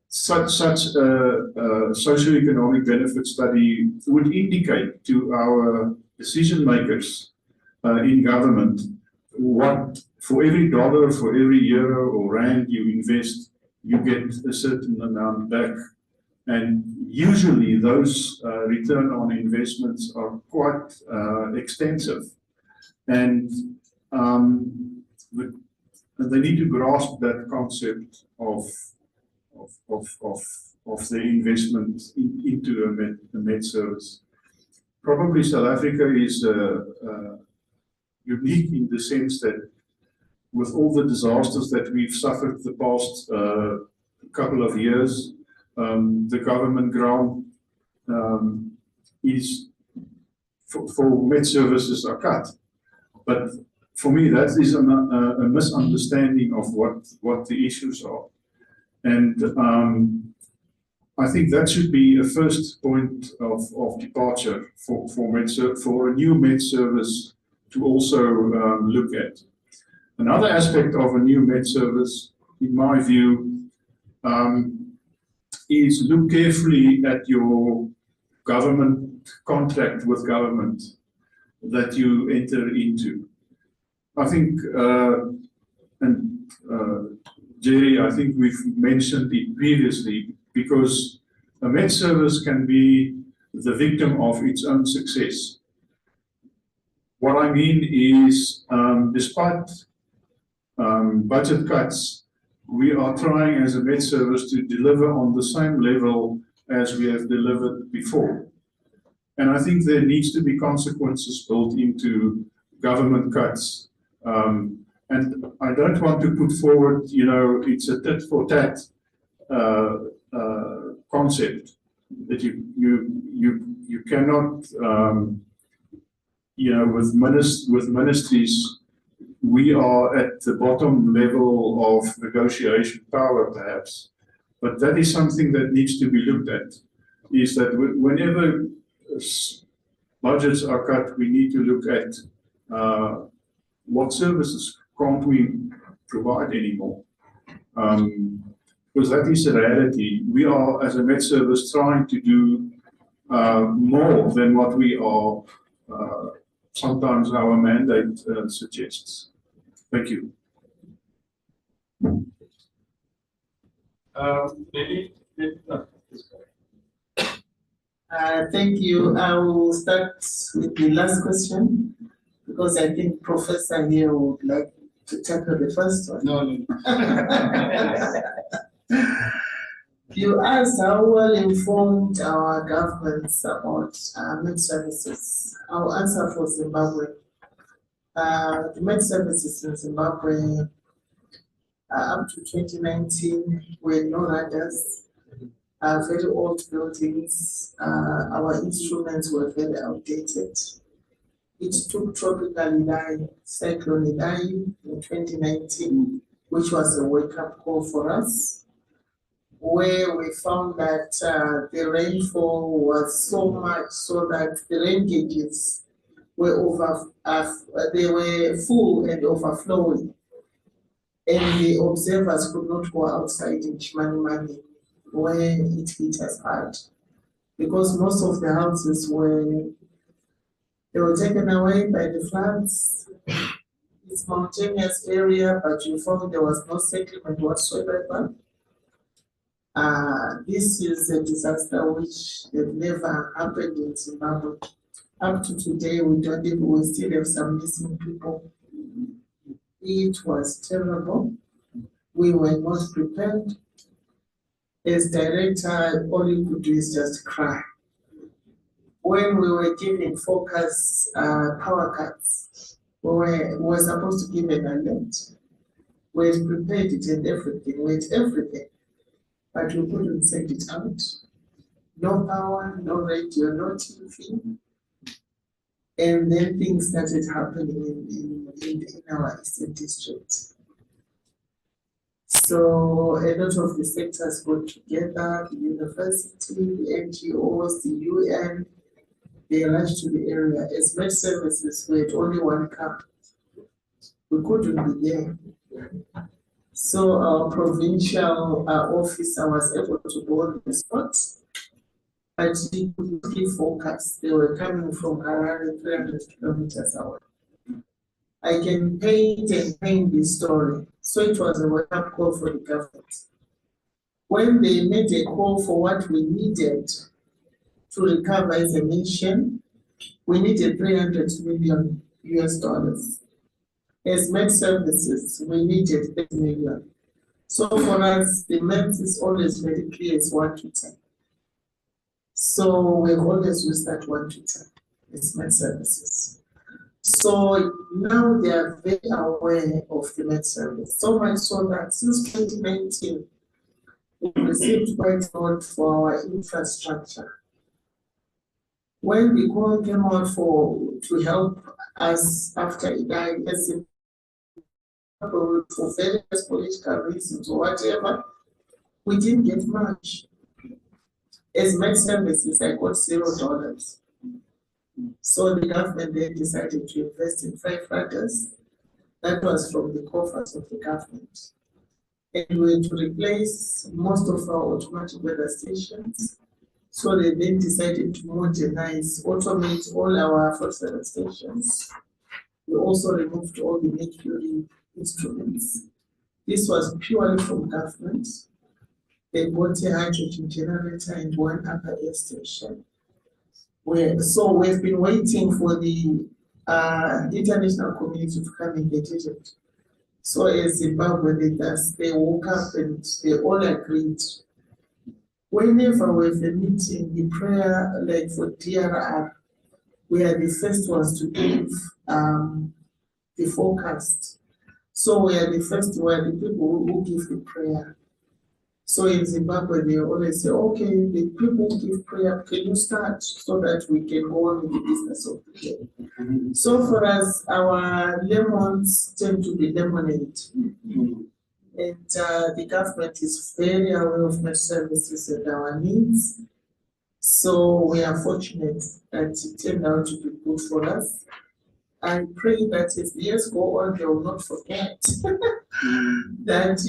such a socioeconomic benefit study would indicate to our decision makers in government what for every dollar, for every euro or rand you invest, you get a certain amount back. And usually those return on investments are quite extensive. And they need to grasp that concept of the investment into a med service. Probably South Africa is unique in the sense that with all the disasters that we've suffered the past couple of years, the government grant is for med services are cut. But for me, that is a misunderstanding of what the issues are. And I think that should be a first point of departure for a new med service to also look at. Another aspect of a new med service, in my view, is look carefully at your government contract with government that you enter into. I think, Jerry, I think we've mentioned it previously, because a med service can be the victim of its own success. What I mean is, despite budget cuts, we are trying as a med service to deliver on the same level as we have delivered before. And I think there needs to be consequences built into government cuts. And I don't want to put forward, it's a tit for tat concept that you cannot, with ministries, we are at the bottom level of negotiation power, perhaps. But that is something that needs to be looked at, is that whenever budgets are cut, we need to look at what services can't we provide anymore. Because that is a reality. We are, as a med service, trying to do more than what we are, sometimes our mandate suggests. Thank you. Thank you. I will start with the last question, because I think Professor here would like to tackle the first one. No. You asked how well informed our governments about med services. I'll answer for Zimbabwe. The med services in Zimbabwe up to 2019 were no radars, very old buildings. Our instruments were very outdated. It took Tropical Cyclone Idai in 2019, which was a wake-up call for us, where we found that the rainfall was so much so that the rain gauges were they were full and overflowing, and the observers could not go outside in Chimanimani where it hit us hard, because most of the houses were taken away by the floods. It's a mountainous area, but you found there was no settlement whatsoever. This is a disaster which had never happened in Zimbabwe. Up to today, we still have some missing people. It was terrible. We were not prepared. As director, all you could do is just cry. When we were giving focus power cuts, we were supposed to give an alert. We had prepared it and everything, but we couldn't send it out. No power, no radio, no TV. And then things started happening in our Eastern District. So a lot of the sectors got together, the university, the NGOs, the UN, they rushed to the area. As Met Services, we had only one car. We couldn't be there. So our provincial officer was able to go on the spot, but he couldn't give focus. They were coming from Harare, 300 kilometers away. I can paint this story. So it was a wake-up call for the government. When they made a call for what we needed to recover as a nation, we needed $300 million US. As Met Services, we needed 30 million. So for us, the math is always very clear, it's 1 to 10. So we've always used that 1 to 10, as Met Services. So now they are very aware of the Met Service. So much so that since 2019, we received quite a lot for our infrastructure. When the call came out to help us after he died, as for various political reasons or whatever, we didn't get much. As Met Services, I got $0. So the government then decided to invest in 5 radars. That was from the coffers of the government. And we were to replace most of our automatic weather stations. So they then decided to modernize, automate all our first weather stations. We also removed all the mercury instruments. This was purely from government. They bought a hydrogen generator and 1 upper air station. So we've been waiting for the international community to come and get it. So as Zimbabwe leaders, they woke up and they all agreed. Whenever we have a meeting, the prayer, like for DRR, we are the first ones to give the forecast. So we are the people who give the prayer. So in Zimbabwe, they always say, okay, the people who give prayer, can you start so that we can go on with the business of the day? So for us, our lemons tend to be lemonade. And the government is very aware of Met Services and our needs. So we are fortunate that it turned out to be good for us. I pray that as the years go on, they will not forget that,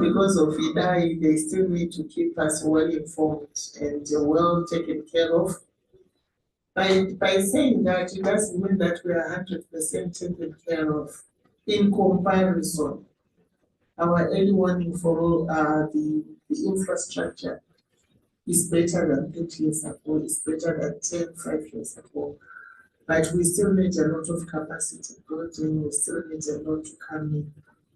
because of Idai, they still need to keep us well informed and well taken care of. By saying that, it doesn't mean that we are 100% taken care of. In comparison, our early warning for all the infrastructure is better than 30 years ago, is better than 5 years ago. But we still need a lot of capacity building, we still need a lot to come in.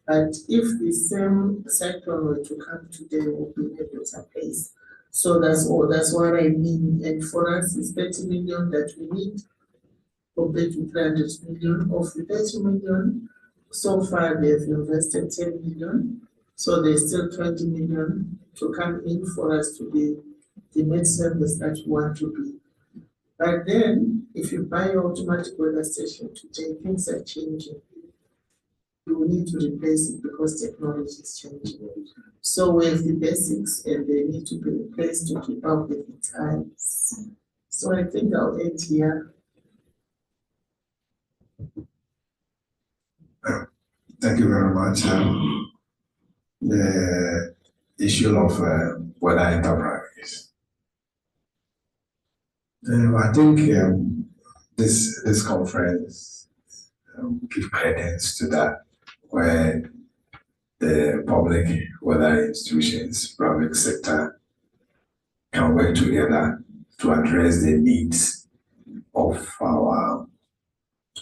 But if the same cyclone were to come today, we'll be in a better place. So that's what I mean. And for us, it's 30 million that we need compared to 300 million. Of the 30 million, so far they've invested 10 million. So there's still 20 million to come in for us to be the Met Service that we want to be. But then, if you buy your automatic weather station today, things are changing. You will need to replace it because technology is changing. So we have the basics and they need to be replaced to keep up with the times. So I think I'll end here. Thank you very much. The issue of weather enterprise. I think this conference give credence to that, where the public weather institutions, public sector can work together to address the needs of our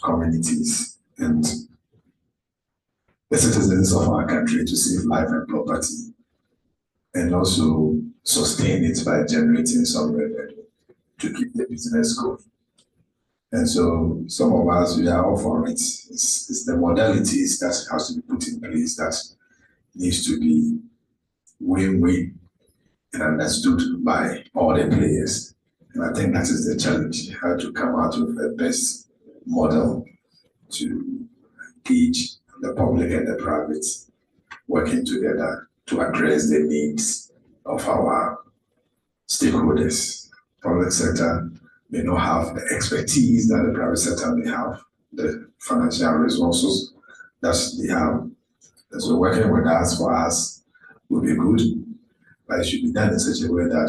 communities and the citizens of our country to save life and property, and also sustain it by generating some revenue to keep the business going. And so some of us, we are all for it. It's the modalities that has to be put in place that needs to be win-win and understood by all the players. And I think that is the challenge, how to come out with the best model to engage the public and the private working together to address the needs of our stakeholders. Public sector may not have the expertise that the private sector may have, the financial resources that they have. And so working with us for us will be good, but it should be done in such a way that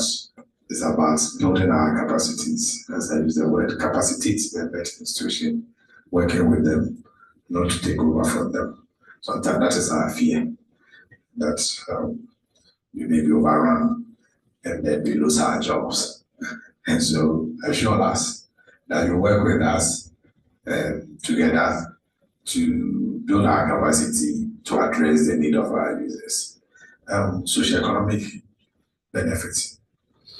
it's about building our capacities, as I use the word, capacitate the vet institution, working with them, not to take over from them. Sometimes that is our fear, that we may be overrun and then we lose our jobs. And so assure us that you work with us together to build our capacity to address the need of our users. Socio-economic benefits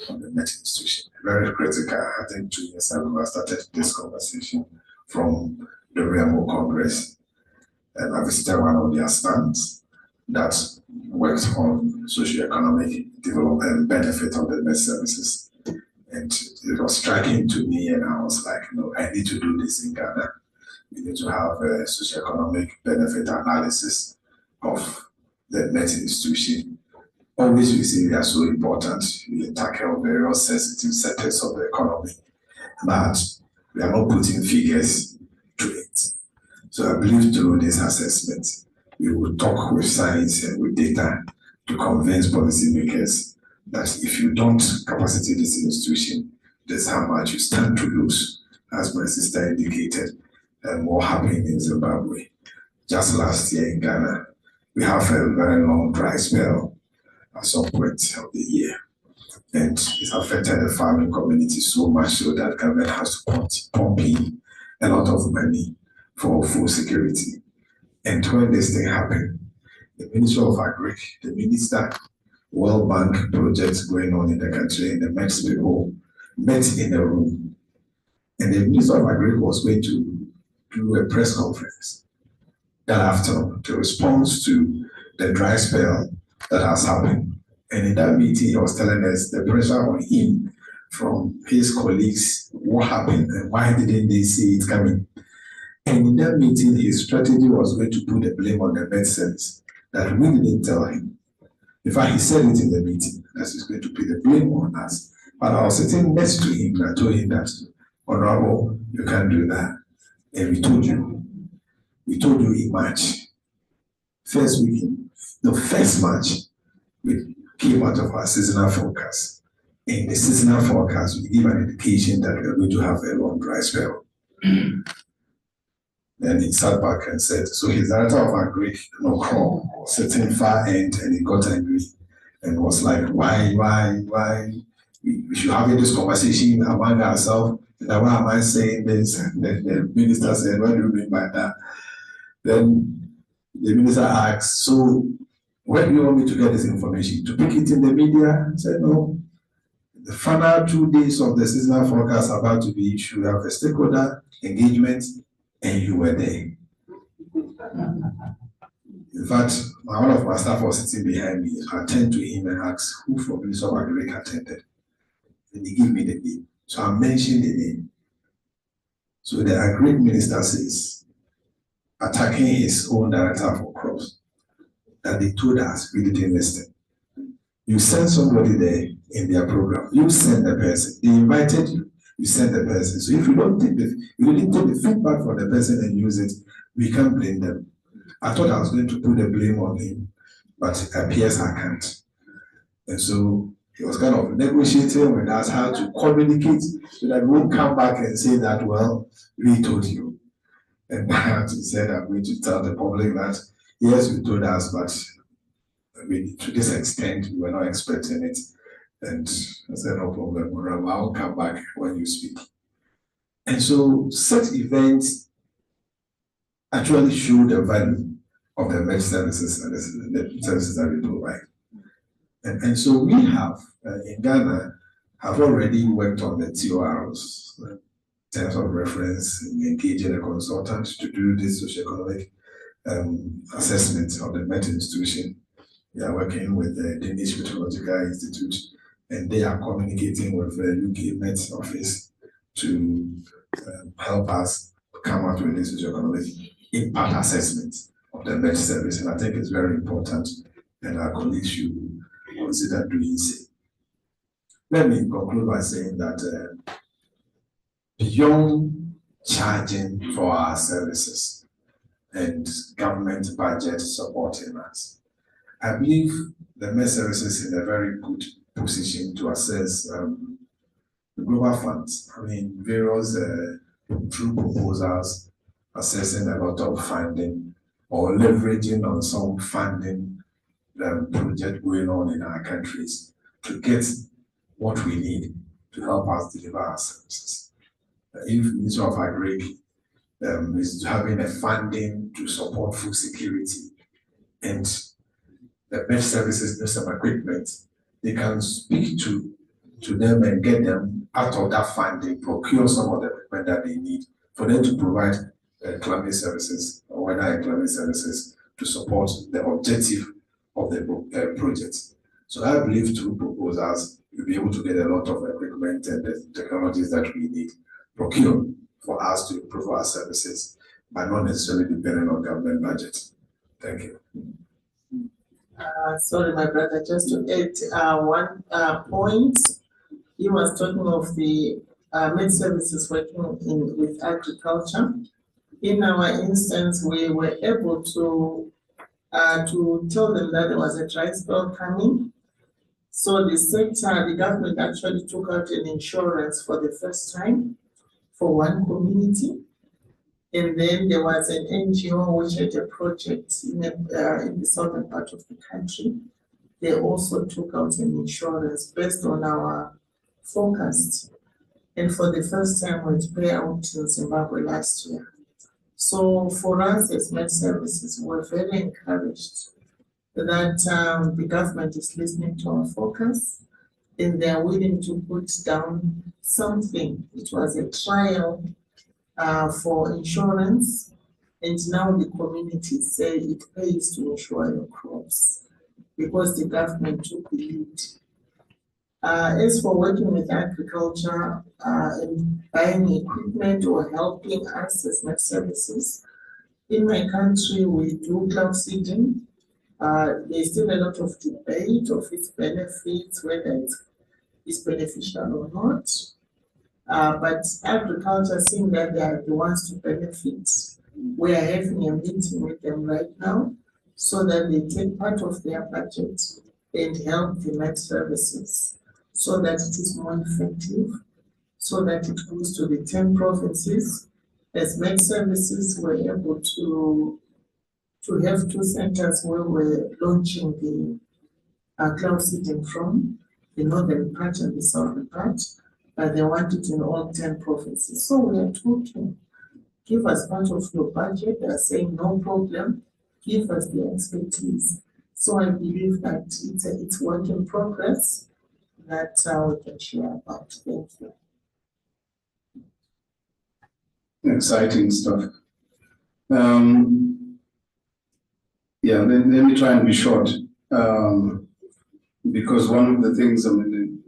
from the Met institution, very critical. I think 2 years ago I started this conversation from the Remo Congress, and I visited one of their stands that works on socio-economic development benefit of the Met services. And it was striking to me, and I was like, no, I need to do this in Ghana. We need to have a socio-economic benefit analysis of the Met institution. Always we say they are so important. We tackle various sensitive sectors of the economy, but we are not putting figures to it. So I believe through this assessment, we will talk with science and with data to convince policymakers that if you don't capacity this institution, that's how much you stand to lose, as my sister indicated, and more happening in Zimbabwe. Just last year in Ghana, we have a very long dry spell at some point of the year. And it's affected the farming community so much so that government has to pump in a lot of money for food security. And when this thing happened, the Minister of Agric, the Minister, World Bank projects going on in the country, and the Met people met in a room. And the Minister of Agric was going to do a press conference that afternoon to respond to the dry spell that has happened. And in that meeting, he was telling us the pressure on him from his colleagues, what happened and why didn't they see it coming? And in that meeting, his strategy was going to put the blame on the Met service that we didn't tell him. In fact, he said it in the meeting that he's going to put the blame on us. But I was sitting next to him and I told him that, Honorable, you can't do that. And we told you in March, first March, we came out of our seasonal forecast. In the seasonal forecast, we give an indication that we're going to have a long dry spell. Then he sat back and said, so his director of Agric, sitting far end, and he got angry and was like, why? We should have this conversation among ourselves. And why am I saying this? And then the minister said, what do you mean by that? Then the minister asked, so where do you want me to get this information? To pick it in the media? I said, no. The final 2 days of the seasonal forecast are about to be issued. We have a stakeholder engagement, and you were there. In fact, one of my staff was sitting behind me. I turned to him and asked, who from Minister of Agric attended? And he gave me the name. So I mentioned the name. So the Agric minister says, attacking his own director for crops, that they told us we didn't listen. You send somebody there in their program, you send the person, they invited you, you send the person. So if you didn't take the feedback from the person and use it, we can't blame them. I thought I was going to put the blame on him, but it appears I can't. And so he was kind of negotiating with us how to communicate so that we won't come back and say that, well, we told you. And I had to say that I'm going to tell the public that, yes, you told us, but to this extent, we were not expecting it. And I said, no problem, whatever, I'll come back when you speak. And so such events actually show the value of the med services and the services that we provide. And so we have, in Ghana, have already worked on the TORs, terms of reference, engaging a consultant to do this socioeconomic assessment of the Met institution. We are working with the Danish Meteorological Institute, and they are communicating with the UK Met office to help us come out with this socioeconomic impact assessment of the Met service. And I think it's very important, and our colleagues should consider doing so. Let me conclude by saying that beyond charging for our services and government budget supporting us, I believe the Met services is in a very good position to assess the global funds. I mean, various through proposals, assessing a lot of funding or leveraging on some funding project going on in our countries to get what we need to help us deliver our services. If Ministry of Agri is having a funding to support food security and the best services need some equipment, they can speak to them and get them out of that funding, procure some of the equipment that they need for them to provide climate services or weather climate services to support the objective of the project. So I believe through proposals, we'll be able to get a lot of equipment and the technologies that we need procured for us to improve our services, but not necessarily depending on government budget. Thank you. Sorry, my brother, just to add one point. He was talking of the med services working with agriculture. In our instance, we were able to tell them that there was a dry spell coming. So the government actually took out an insurance for the first time for one community. And then there was an NGO which had a project in the southern part of the country. They also took out an insurance based on our forecast. And for the first time, we pay out in Zimbabwe last year. So for us as Med Services, we're very encouraged that the government is listening to our focus and they're willing to put down something. It was a trial for insurance, and now the communities say it pays to insure your crops because the government took the lead. As for working with agriculture and buying equipment or helping us as Med Services, in my country we do cloud seeding. There's still a lot of debate of its benefits, whether it's beneficial or not. But agriculture, seeing that they are the ones to benefit, we are having a meeting with them right now so that they take part of their budget and help the Med Services so that it is more effective, so that it goes to the 10 provinces. As Med Services, we're able to have 2 centers where we're launching the cloud seeding from, the northern part and the southern part, but they want it in all 10 provinces. So we are talking, give us part of your budget. They are saying no problem, give us the expertise. So I believe that it's work in progress that we can share about. Thank you. Exciting stuff. Yeah, let me try and be short. Because one of the things, I mean,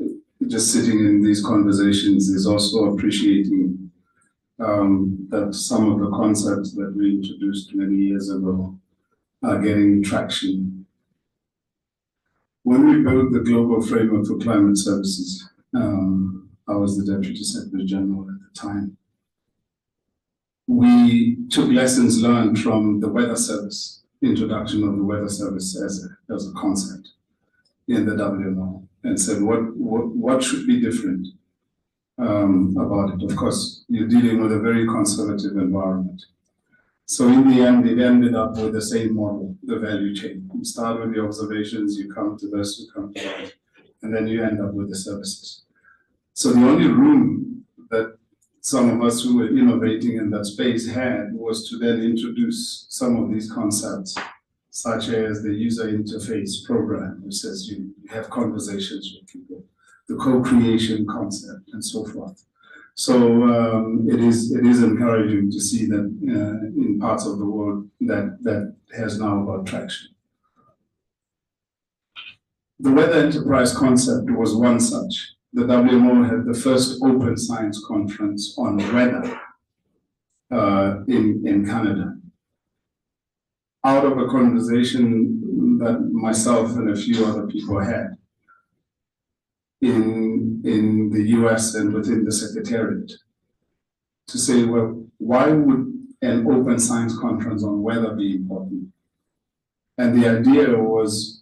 just sitting in these conversations is also appreciating that some of the concepts that we introduced many years ago are getting traction. When we built the global framework for climate services, I was the Deputy Secretary General at the time. We took lessons learned from the weather service, introduction of the weather service as a concept in the WMO, and said what should be different about it. Of course, you're dealing with a very conservative environment. So in the end, it ended up with the same model, the value chain. You start with the observations, you come to this, you come to that. and then you end up with the services. So the only room that some of us who were innovating in that space had was to then introduce some of these concepts, such as the user interface program, which says you have conversations with people, the co-creation concept, and so forth. So it is encouraging to see that in parts of the world that has now got traction. The weather enterprise concept was one such. The WMO had the first open science conference on weather in Canada. Out of a conversation that myself and a few other people had in the US and within the Secretariat, to say, well, why would an open science conference on weather be important? And the idea was,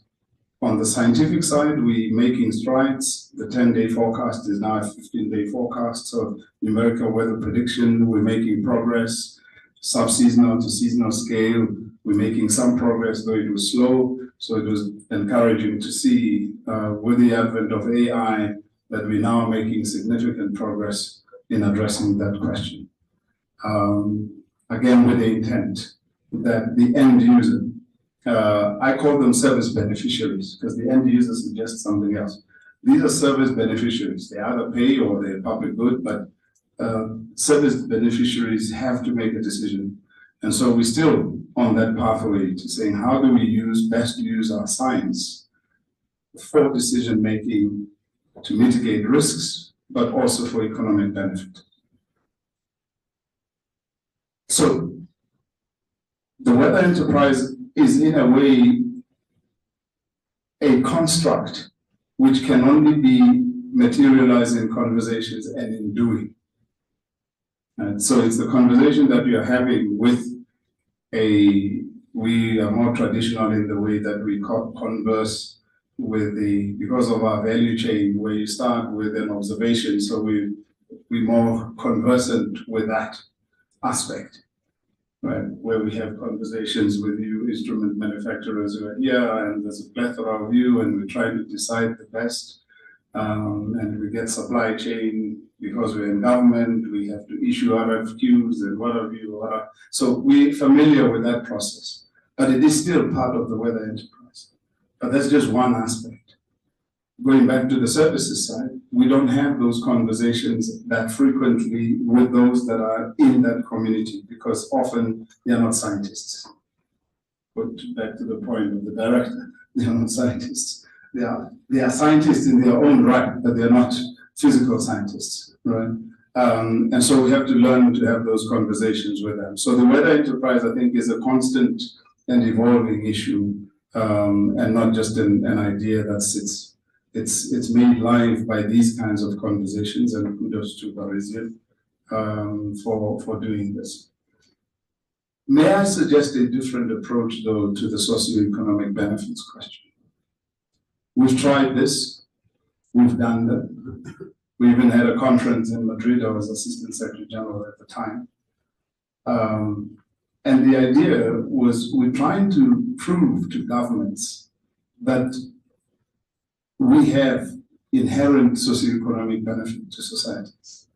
on the scientific side, we're making strides. The 10-day forecast is now a 15-day forecast. So numerical weather prediction, we're making progress. Sub-seasonal to seasonal scale, we're making some progress, though it was slow. So it was encouraging to see with the advent of AI that we're now making significant progress in addressing that question. Again, with the intent that the end user, I call them service beneficiaries because the end user suggests something else. These are service beneficiaries. They either pay or they're public good, but service beneficiaries have to make a decision. And so we're still on that pathway to saying, how do we best use our science for decision making to mitigate risks, but also for economic benefit. So the weather enterprise is in a way a construct which can only be materialized in conversations and in doing. And so it's the conversation that we are having with we are more traditional in the way that we converse with because of our value chain, where you start with an observation, so we're more conversant with that aspect. Right, where we have conversations with you instrument manufacturers who are here, and there's a plethora of you, and we try to decide the best. And we get supply chain because we're in government, we have to issue RFQs and what have you. So we're familiar with that process, but it is still part of the weather enterprise. But that's just one aspect. Going back to the services side, we don't have those conversations that frequently with those that are in that community because often they are not scientists. But back to the point of the director, they are not scientists. They are scientists in their own right, but they are not physical scientists, right? And so we have to learn to have those conversations with them. So the weather enterprise, I think, is a constant and evolving issue, and not just an idea that sits. It's made live by these kinds of conversations, and kudos to Parisian for doing this. May I suggest a different approach, though, to the socioeconomic benefits question? We've tried this, we've done that. We even had a conference in Madrid. I was Assistant Secretary General at the time. And the idea was we're trying to prove to governments that we have inherent socioeconomic benefit to societies.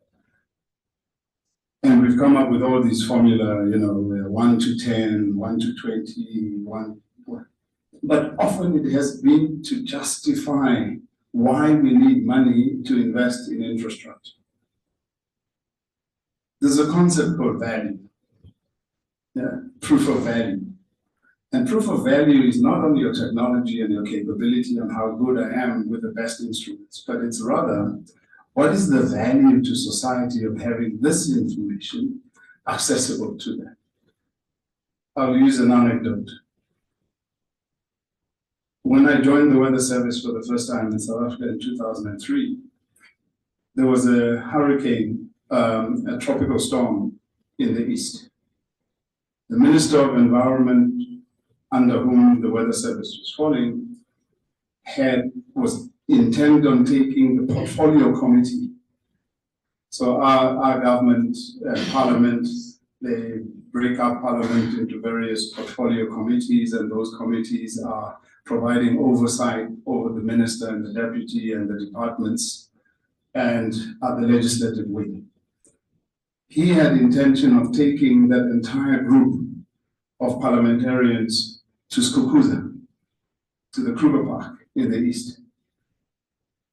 And we've come up with all these formula, 1 to 10, 1 to 20, 1. But often it has been to justify why we need money to invest in infrastructure. There's a concept called value, proof of value. And proof of value is not only your technology and your capability and how good I am with the best instruments, but it's rather, what is the value to society of having this information accessible to them? I'll use an anecdote. When I joined the Weather Service for the first time in South Africa in 2003, there was a hurricane, a tropical storm in the east. The Minister of Environment, under whom the Weather Service was falling, was intent on taking the portfolio committee. So our government, parliament, they break up Parliament into various portfolio committees, and those committees are providing oversight over the minister and the deputy and the departments and are the legislative wing. He had intention of taking that entire group of parliamentarians to Skukuza, to the Kruger Park in the east.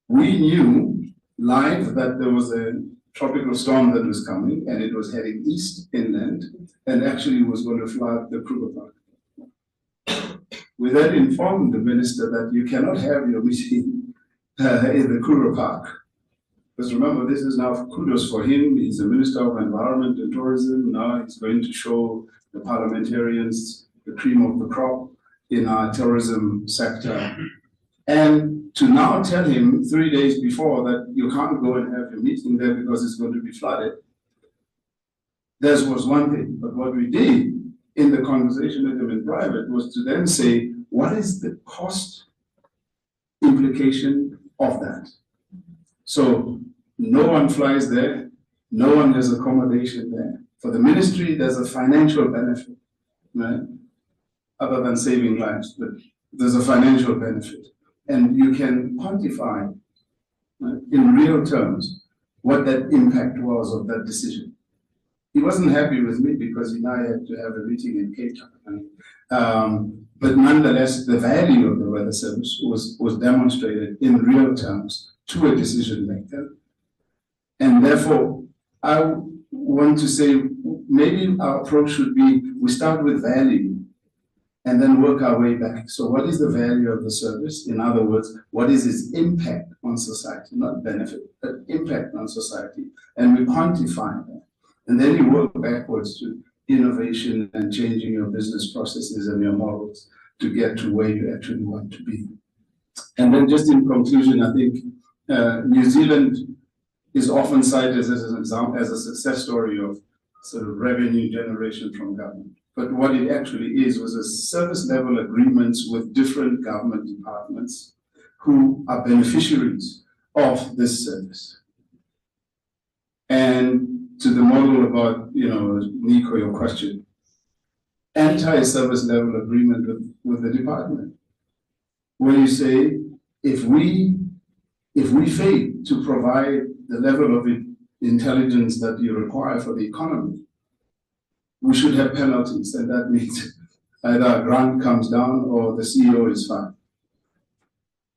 We knew live that there was a tropical storm that was coming and it was heading east inland and actually was going to flood the Kruger Park. We then informed the minister that you cannot have your meeting in the Kruger Park. Because remember, this is now kudos for him. He's the Minister of Environment and Tourism. Now he's going to show the parliamentarians the cream of the crop in our tourism sector. And to now tell him 3 days before that you can't go and have your meeting there because it's going to be flooded. That was one thing. But what we did in the conversation with him in private was to then say, what is the cost implication of that? So no one flies there, no one has accommodation there. For the ministry, there's a financial benefit, right? Other than saving lives, but there's a financial benefit. And you can quantify, right, in real terms what that impact was of that decision. He wasn't happy with me because he now had to have a meeting in Cape Town. But nonetheless, the value of the weather service was demonstrated in real terms to a decision maker. And therefore, I want to say maybe our approach should be we start with value and then work our way back. So what is the value of the service? In other words, what is its impact on society? Not benefit, but impact on society. And we quantify that. And then you work backwards to innovation and changing your business processes and your models to get to where you actually want to be. And then just in conclusion, I think New Zealand is often cited as an example, as a success story of sort of revenue generation from government. But what it actually is was a service level agreements with different government departments who are beneficiaries of this service. And to the model about, Nico, your question, anti-service level agreement with the department, where you say, if we fail to provide the level of intelligence that you require for the economy, we should have penalties, and that means either a grant comes down or the CEO is fined.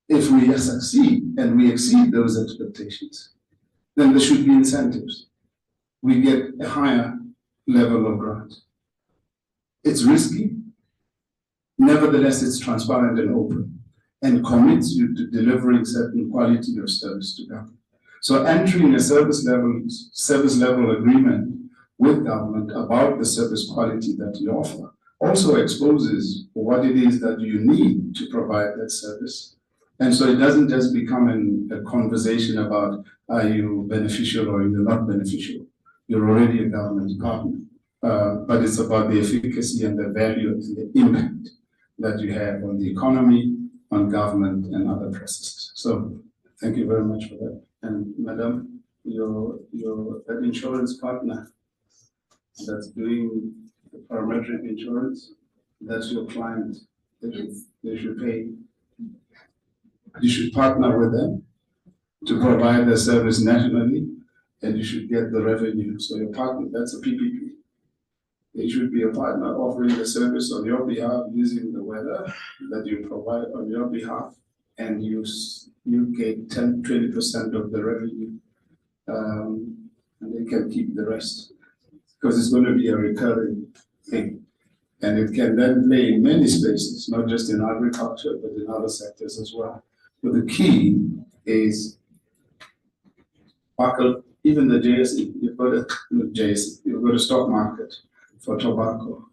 If we succeed and we exceed those expectations, then there should be incentives. We get a higher level of grant. It's risky, nevertheless it's transparent and open and commits you to delivering certain quality of service to government. So entering a service level agreement with government about the service quality that you offer also exposes what it is that you need to provide that service. And so it doesn't just become a conversation about are you beneficial or you're not beneficial. You're already a government department, but it's about the efficacy and the value and the impact that you have on the economy, on government and other processes. So thank you very much for that. And Madam, that insurance partner that's doing the parametric insurance, that's your client. They should pay. You should partner with them to provide the service nationally, and you should get the revenue. So your partner, that's a PPP. They should be a partner offering the service on your behalf using the weather that you provide on your behalf, and you get 20% of the revenue, and they can keep the rest. Because it's going to be a recurring thing. And it can then play in many spaces, not just in agriculture, but in other sectors as well. But the key is, even the JSE, you've got a stock market for tobacco.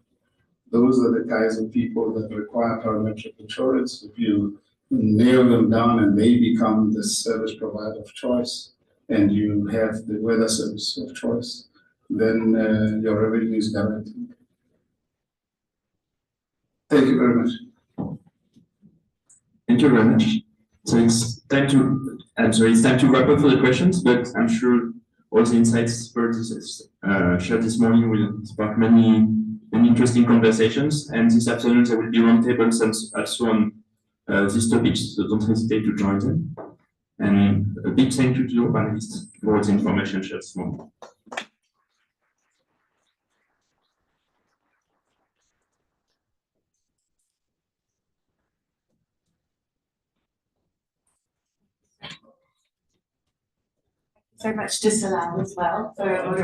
Those are the kinds of people that require parametric insurance. If you nail them down and they become the service provider of choice, and you have the weather service of choice, then your revenue is guaranteed. Thank you very much. Thank you very much. So it's time to wrap up for the questions, but I'm sure all the insights shared this morning will spark many many interesting conversations. And this afternoon there will be roundtables also on these topics, so don't hesitate to join them. And a big thank you to your panelists for the information shared this morning. So much to Solal as well for moderating.